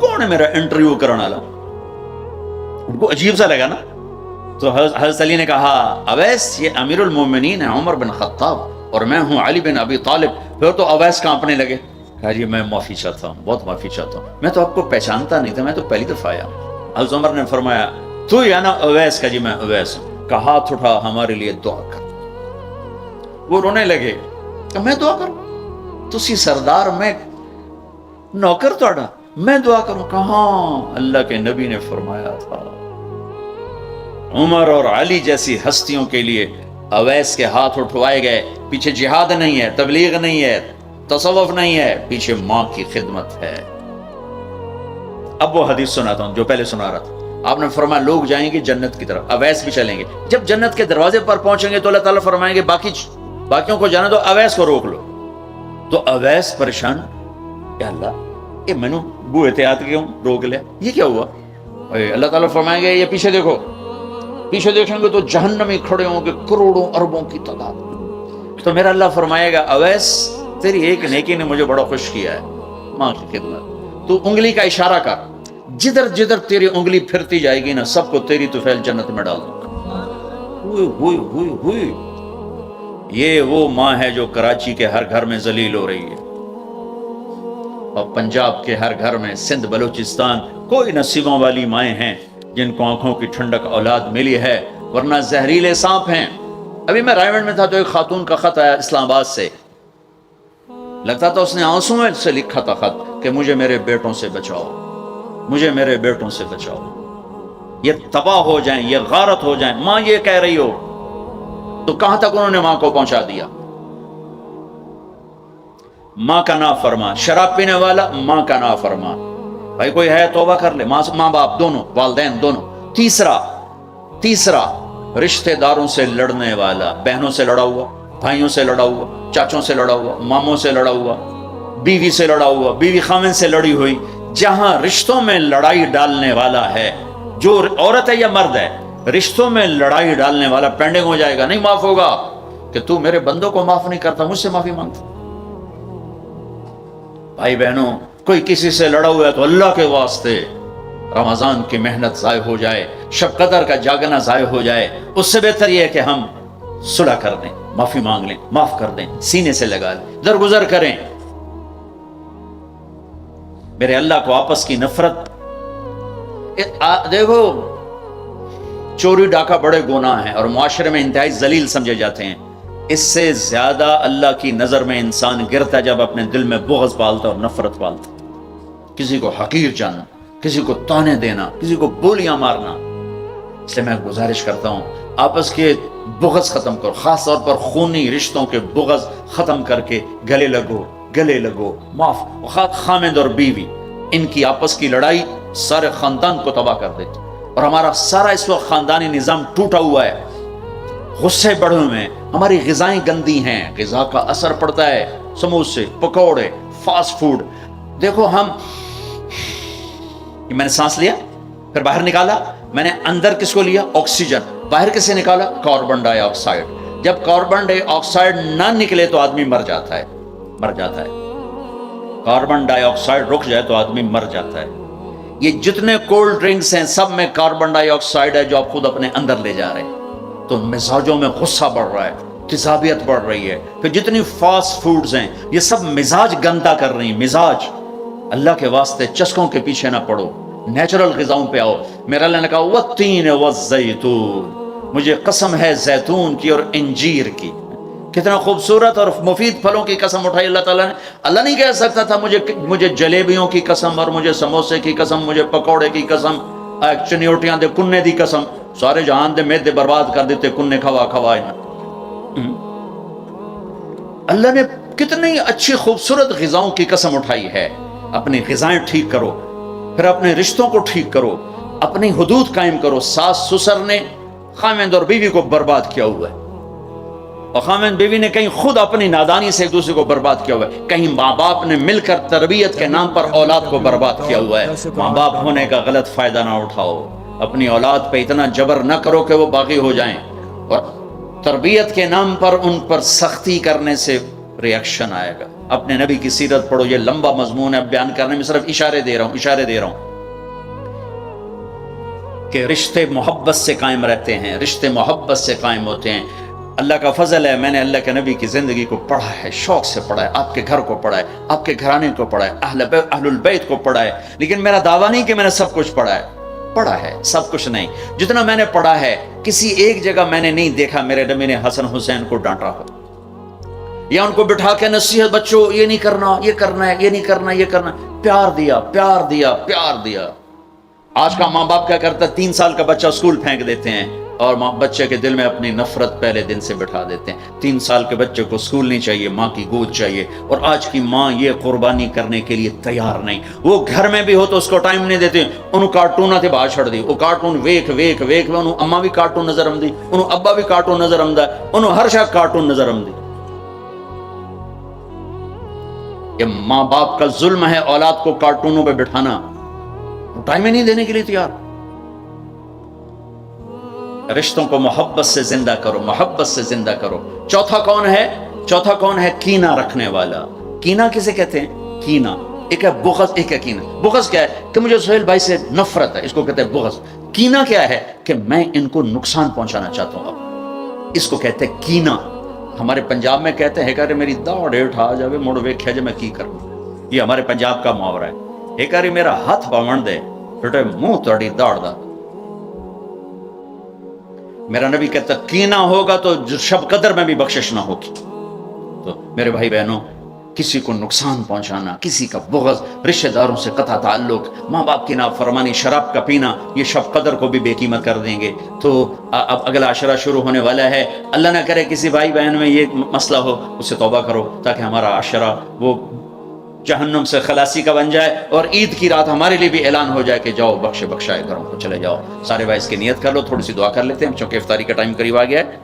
کون ہے میرا انٹرویو کرنے والا؟ ان کو عجیب سا لگا نا. تو حضرت علی نے کہا اویس یہ امیر المومنین ہے عمر بن خطاب اور میں ہوں علی بن ابی طالب. پھر تو اویس کانپنے لگے. کہا جی میں معافی چاہتا ہوں, بہت معافی چاہتا ہوں, میں تو آپ کو پہچانتا نہیں تھا, میں تو پہلی دفعہ آیا ہوں. حضرت عمر نے فرمایا تو یا نا اویس؟ کا جی میں اویس ہوں. کہ ہاتھ اٹھا ہمارے لیے دعا کر. وہ رونے لگے کہ میں دعا کروں؟ تسی سردار, میں نوکر توڑا, میں دعا کروں؟ کہاں, اللہ کے نبی نے فرمایا تھا عمر اور علی جیسی ہستیوں کے لیے اویس کے ہاتھ اٹھوائے گئے. پیچھے جہاد نہیں ہے, تبلیغ نہیں ہے, تصوف نہیں ہے, پیچھے ماں کی خدمت ہے. اب وہ حدیث سناتا ہوں جو پہلے سنا رہا تھا. آپ نے فرمایا لوگ جائیں گے جنت کی طرف, اویس بھی چلیں گے. جب جنت کے دروازے پر پہنچیں گے تو اللہ تعالیٰ فرمائیں گے باقیوں کو جانا دو, اویس کو روک لو. تو اویس پریشان, اے اللہ یہ میں نے بو احتیاط کیوں روک لیا, یہ کیا ہوا؟ اللہ تعالیٰ فرمائیں گے یہ پیچھے دیکھو. پیچھے دیکھیں گے تو جہنمی کھڑے ہوں گے کروڑوں اربوں کی تعداد. تو میرا اللہ فرمائے گا اویس تیری ایک نیکی نے مجھے بڑا خوش کیا ہے, ماں کی خدمت. تو انگلی کا اشارہ کر, جدھر جدھر تیری انگلی پھرتی جائے گی نا سب کو تیری طفیل جنت میں ڈال دوں گا. ہوئی یہ وہ ماں ہے جو کراچی کے ہر گھر میں ذلیل ہو رہی ہے, اور پنجاب کے ہر گھر میں, سندھ بلوچستان کوئی نصیبوں والی مائیں ہیں جن کو آنکھوں کی ٹھنڈک اولاد ملی ہے, ورنہ زہریلے سانپ ہیں. ابھی میں رائے گنج میں تھا تو ایک خاتون کا خط آیا اسلام آباد سے. لگتا تھا اس نے آنسوں سے لکھا تھا خط کہ مجھے میرے بیٹوں سے بچاؤ, مجھے میرے بیٹوں سے بچاؤ, یہ تباہ ہو جائیں, یہ غارت ہو جائیں. ماں یہ کہہ رہی ہو تو کہاں تک انہوں نے ماں کو پہنچا دیا؟ ماں کا نافرمان, شراب پینے والا ماں کا نافرمان. بھائی کوئی ہے توبہ کر لے, ماں باپ دونوں, والدین دونوں. تیسرا رشتہ داروں سے لڑنے والا, بہنوں سے لڑا ہوا, بھائیوں سے لڑا ہوا, چاچوں سے لڑا ہوا, ماموں سے لڑا ہوا, بیوی سے لڑا ہوا, بیوی خامن سے لڑی ہوئی. جہاں رشتوں میں لڑائی ڈالنے والا ہے, جو عورت ہے یا مرد ہے, رشتوں میں لڑائی ڈالنے والا پینڈنگ ہو جائے گا, نہیں معاف ہوگا. کہ تو میرے بندوں کو معاف نہیں کرتا, مجھ سے معافی مانگتا. بھائی بہنوں, کوئی کسی سے لڑا ہوا ہے تو اللہ کے واسطے رمضان کی محنت ضائع ہو جائے, شب قدر کا جاگنا ضائع ہو جائے, اس سے بہتر یہ ہے کہ ہم صلح کر دیں, معافی مانگ لیں, معاف کر دیں, سینے سے لگا لیں, درگزر کریں. میرے اللہ کو آپس کی نفرت. دیکھو چوری ڈاکہ بڑے گناہ ہیں اور معاشرے میں انتہائی ذلیل سمجھے جاتے ہیں. اس سے زیادہ اللہ کی نظر میں انسان گرتا ہے جب اپنے دل میں بغض پالتا اور نفرت پالتا, کسی کو حقیر جاننا, کسی کو تانے دینا, کسی کو بولیاں مارنا. اس لیے میں گزارش کرتا ہوں آپس کے بغض ختم کرو, خاص طور پر خونی رشتوں کے بغض ختم کر کے گلے لگو, معاف. خامد اور بیوی, ان کی آپس کی لڑائی سارے خاندان کو تباہ کر دیتی, اور ہمارا سارا اس وقت خاندانی نظام ٹوٹا ہوا ہے, غصے بڑھے ہوئے ہیں, ہماری غذائیں گندی ہیں, غذا کا اثر پڑتا ہے, سموسے, پکوڑے, فاسٹ فوڈ. دیکھو میں نے سانس لیا, پھر باہر نکالا, میں نے اندر کس کو لیا؟ آکسیجن. باہر کسے نکالا؟ کاربن ڈائی آکسائڈ. جب کاربن ڈائی آکسائڈ نہ نکلے تو آدمی مر جاتا ہے. کاربن ڈائی آکسائڈ رک جائے تو آدمی مر جاتا ہے. یہ جتنے کولڈ ڈرنکس ہیں سب میں کاربن ڈائی آکسائڈ ہے جو آپ خود اپنے اندر لے جا رہے ہیں. تو مزاجوں میں غصہ بڑھ رہا ہے, تیزابیت بڑھ رہی ہے. پھر جتنی فاسٹ فوڈز ہیں یہ سب مزاج گندا کر رہی ہیں. مزاج, اللہ کے واسطے چسکوں کے پیچھے نہ پڑو, نیچرل غذاؤں پہ آؤ. میرا اللہ نے کہا والتین والزیتون, مجھے قسم ہے زیتون کی اور انجیر کی. کتنا خوبصورت اور مفید پھلوں کی قسم اٹھائی اللہ تعالیٰ نے. اللہ نہیں کہہ سکتا تھا مجھے جلیبیوں کی قسم, اور مجھے سموسے کی قسم, مجھے پکوڑے کی قسم, چنیوٹیاں دے کنے دی قسم. سارے جہان دے میدے برباد کر دیتے کنے کھوا. اللہ نے کتنی اچھی خوبصورت غذاؤں کی قسم اٹھائی ہے. اپنی غذائیں ٹھیک کرو, پھر اپنے رشتوں کو ٹھیک کرو, اپنی حدود قائم کرو. ساس سسر نے خامند اور بیوی کو برباد کیا ہوا ہے, اور خامند بیوی نے کہیں خود اپنی نادانی سے ایک دوسرے کو برباد کیا ہوا ہے, کہیں ماں باپ نے مل کر تربیت کے نام پر اولاد کو برباد کیا ہوا ہے. ماں باپ ہونے کا غلط فائدہ نہ اٹھاؤ, اپنی اولاد پہ اتنا جبر نہ کرو کہ وہ باغی ہو جائیں, اور تربیت کے نام پر ان پر سختی کرنے سے ریاکشن آئے گا. اپنے نبی کی سیرت پڑھو. یہ لمبا مضمون ہے, بیان کرنے میں صرف اشارے دے رہا ہوں کہ رشتے محبت سے قائم رہتے ہیں, رشتے محبت سے قائم ہوتے ہیں. اللہ کا فضل ہے, میں نے اللہ کے نبی کی زندگی کو پڑھا ہے, شوق سے پڑھا ہے, آپ کے گھر کو پڑھا ہے, آپ کے گھرانے کو پڑھا ہے, اہل البیت کو پڑھا ہے. لیکن میرا دعویٰ نہیں کہ میں نے سب کچھ پڑھا ہے, سب کچھ نہیں. جتنا میں نے پڑھا ہے, کسی ایک جگہ میں نے نہیں دیکھا میرے نبی نے حسن حسین کو ڈانٹا ہو, یا ان کو بٹھا کے نصیحت, بچوں یہ نہیں کرنا, یہ کرنا ہے, یہ نہیں کرنا, یہ کرنا. پیار دیا, پیار دیا, پیار دیا. آج کا ماں باپ کیا کرتا ہے, 3 سال کا بچہ اسکول پھینک دیتے ہیں اور بچے کے دل میں اپنی نفرت پہلے دن سے بٹھا دیتے ہیں. 3 سال کے بچے کو اسکول نہیں چاہیے, ماں کی گود چاہیے. اور آج کی ماں یہ قربانی کرنے کے لیے تیار نہیں. وہ گھر میں بھی ہو تو اس کو ٹائم نہیں دیتے. انہوں کارٹون تے باہر چھڑ دی, وہ کارٹون ویک ویک ویک, انہوں اماں بھی کارٹون نظر آمدی, انہوں ابا بھی کارٹون نظر آمدا, انہوں ہر شاہ کارٹون نظر آمدی. یہ ماں باپ کا ظلم ہے اولاد کو کارٹونوں پہ بٹھانا, ٹائم ہی نہیں دینے کے لیے تیار. رشتوں کو محبت سے زندہ کرو, محبت سے زندہ کرو. چوتھا کون ہے؟ کینہ رکھنے والا. کینہ کسے کہتے ہیں؟ کینہ ایک ہے بغض, ایک ہے کینہ. بغض کیا ہے کہ مجھے سہیل بھائی سے نفرت ہے, اس کو کہتے ہیں بغض. کینہ کیا ہے کہ میں ان کو نقصان پہنچانا چاہتا ہوں, اس کو کہتے ہیں کینہ. ہمارے پنجاب میں کہتے ہیں کہ میری داڑ اٹھا جاوے مڑ ویکھیا جے میں کی کروں. یہ ہمارے پنجاب کا محاورہ ہے. ایک باری میرا ہاتھ باون دے بیٹے منہ تڑی داڑ دا. میرا نبی کہتا کینہ ہوگا تو شب قدر میں بھی بخشش نہ ہوگی. تو میرے بھائی بہنوں, کسی کو نقصان پہنچانا, کسی کا بغض, رشتہ داروں سے قطع تعلق, ماں باپ کی نافرمانی, شراب کا پینا, یہ شب قدر کو بھی بے قیمت کر دیں گے. تو اب اگلا عشرہ شروع ہونے والا ہے. اللہ نہ کرے کسی بھائی بہن میں یہ مسئلہ ہو, اس سے توبہ کرو تاکہ ہمارا عشرہ وہ جہنم سے خلاصی کا بن جائے, اور عید کی رات ہمارے لیے بھی اعلان ہو جائے کہ جاؤ بخشائے گھروں کو چلے جاؤ. سارے بھائی اس کی نیت کر لو, تھوڑی سی دعا کر لیتے ہیں چونکہ افطاری کا ٹائم قریب آ گیا ہے.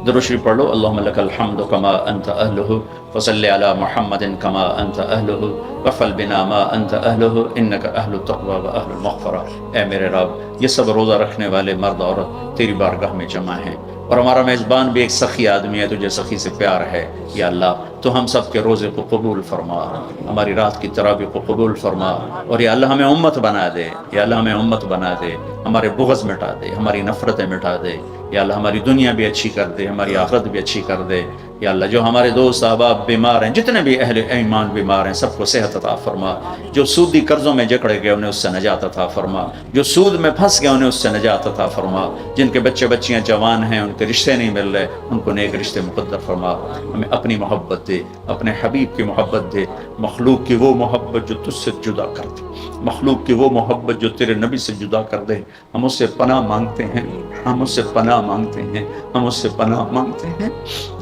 درود شریف پڑھ لو. اللہم لک الحمد کما انت اہلہ وصلی علی محمد کما انت اہلہ وفل بنا ما انت اہلہ انک اہل التقوی و اہل المغفرہ. اے میرے رب, یہ سب روزہ رکھنے والے مرد عورت تیری بارگاہ میں جمع ہیں, اور ہمارا میزبان بھی ایک سخی آدمی ہے, تجھے سخی سے پیار ہے. یا اللہ تو ہم سب کے روزے کو قبول فرما, ہماری رات کی تراویح کو قبول فرما, اور یا اللہ ہمیں امت بنا دے. یا اللہ ہمیں امت بنا دے, ہمارے بغض مٹا دے, ہماری نفرتیں مٹا دے. یا اللہ ہماری دنیا بھی اچھی کر دے, ہماری آخرت بھی اچھی کر دے. یا اللہ جو ہمارے دوست احباب بیمار ہیں, جتنے بھی اہل ایمان بیمار ہیں, سب کو صحت عطا فرما. جو سودی قرضوں میں جکڑے گئے انہیں اس سے نجات عطا فرما. جو سود میں پھنس گئے انہیں اس سے نجات عطا فرما. جن کے بچے بچیاں جوان ہیں, ان کے رشتے نہیں مل رہے, ان کو نیک رشتے مقدر فرما. ہمیں اپنی محبت دے, اپنے حبیب کی محبت دے, مخلوق کی وہ محبت جو تجھ سے جدا کر دے, مخلوق کی وہ محبت جو تیرے نبی سے جدا کر دے. ہم اس سے پناہ مانگتے ہیں, ہم اس سے پناہ مانگتے ہیں, ہم اس سے پناہ مانگتے ہیں.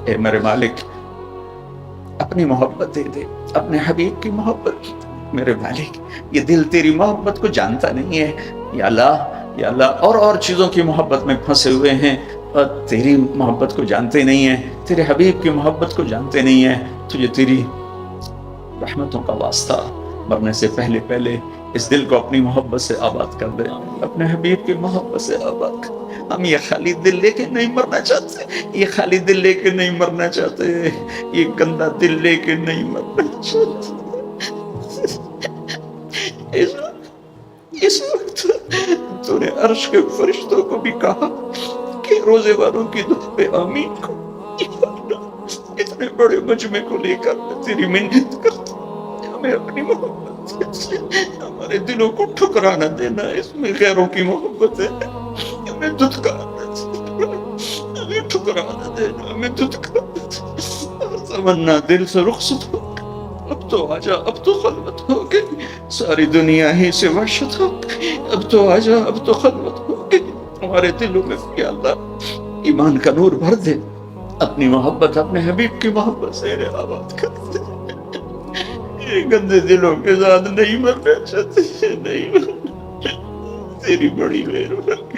اے میرے مالک, اپنی محبت دے دے, اپنے حبیب کی محبت. میرے مالک, یہ دل تیری محبت کو جانتا نہیں ہے. یا اللہ, یا اللہ, اور چیزوں کی محبت میں پھنسے ہوئے ہیں, اور تیری محبت کو جانتے نہیں ہیں, تیرے حبیب کی محبت کو جانتے نہیں ہیں. تجھے تیری رحمتوں کا واسطہ, مرنے سے پہلے اس دل کو اپنی محبت سے آباد کر دے, اپنے حبیب کی محبت سے آباد کر. ہم یہ خالی دل لے کے نہیں مرنا چاہتے, یہ خالی دل لے کے نہیں مرنا چاہتے, یہ گندا دل لے کے نہیں مرنا چاہتے. اس وقت تو نے عرش کے فرشتوں کو بھی کہا کہ روزے والوں کی دعا پہ آمین کو. اتنے بڑے مجمع کو لے کر میں تیری منت کرتا ہوں, ہمیں اپنی محبت سے ہمارے دلوں کو ٹھکرا نہ دینا. اس میں غیروں کی محبت ہے, ہمیں دھتکارنا دینا, ہمیں ٹھکرانا دینا, ہمیں دھتکارنا دینا. تمنا دل سے رخصت ہو, اب تو آجا, اب تو خلوت ہو گئی, ساری دنیا ہی سے وحشت ہو گئی. اب تو آجا, اب تو خلوت ہو گئی. ہمارے دلوں میں یا اللہ ایمان کا نور بھر دے, اپنی محبت, اپنے حبیب کی محبت سے آباد کر دے. یہ گندے دلوں کے ساتھ نہیں مرنا چاہتے, نہیں مرنا. تیری بڑی مہربانی.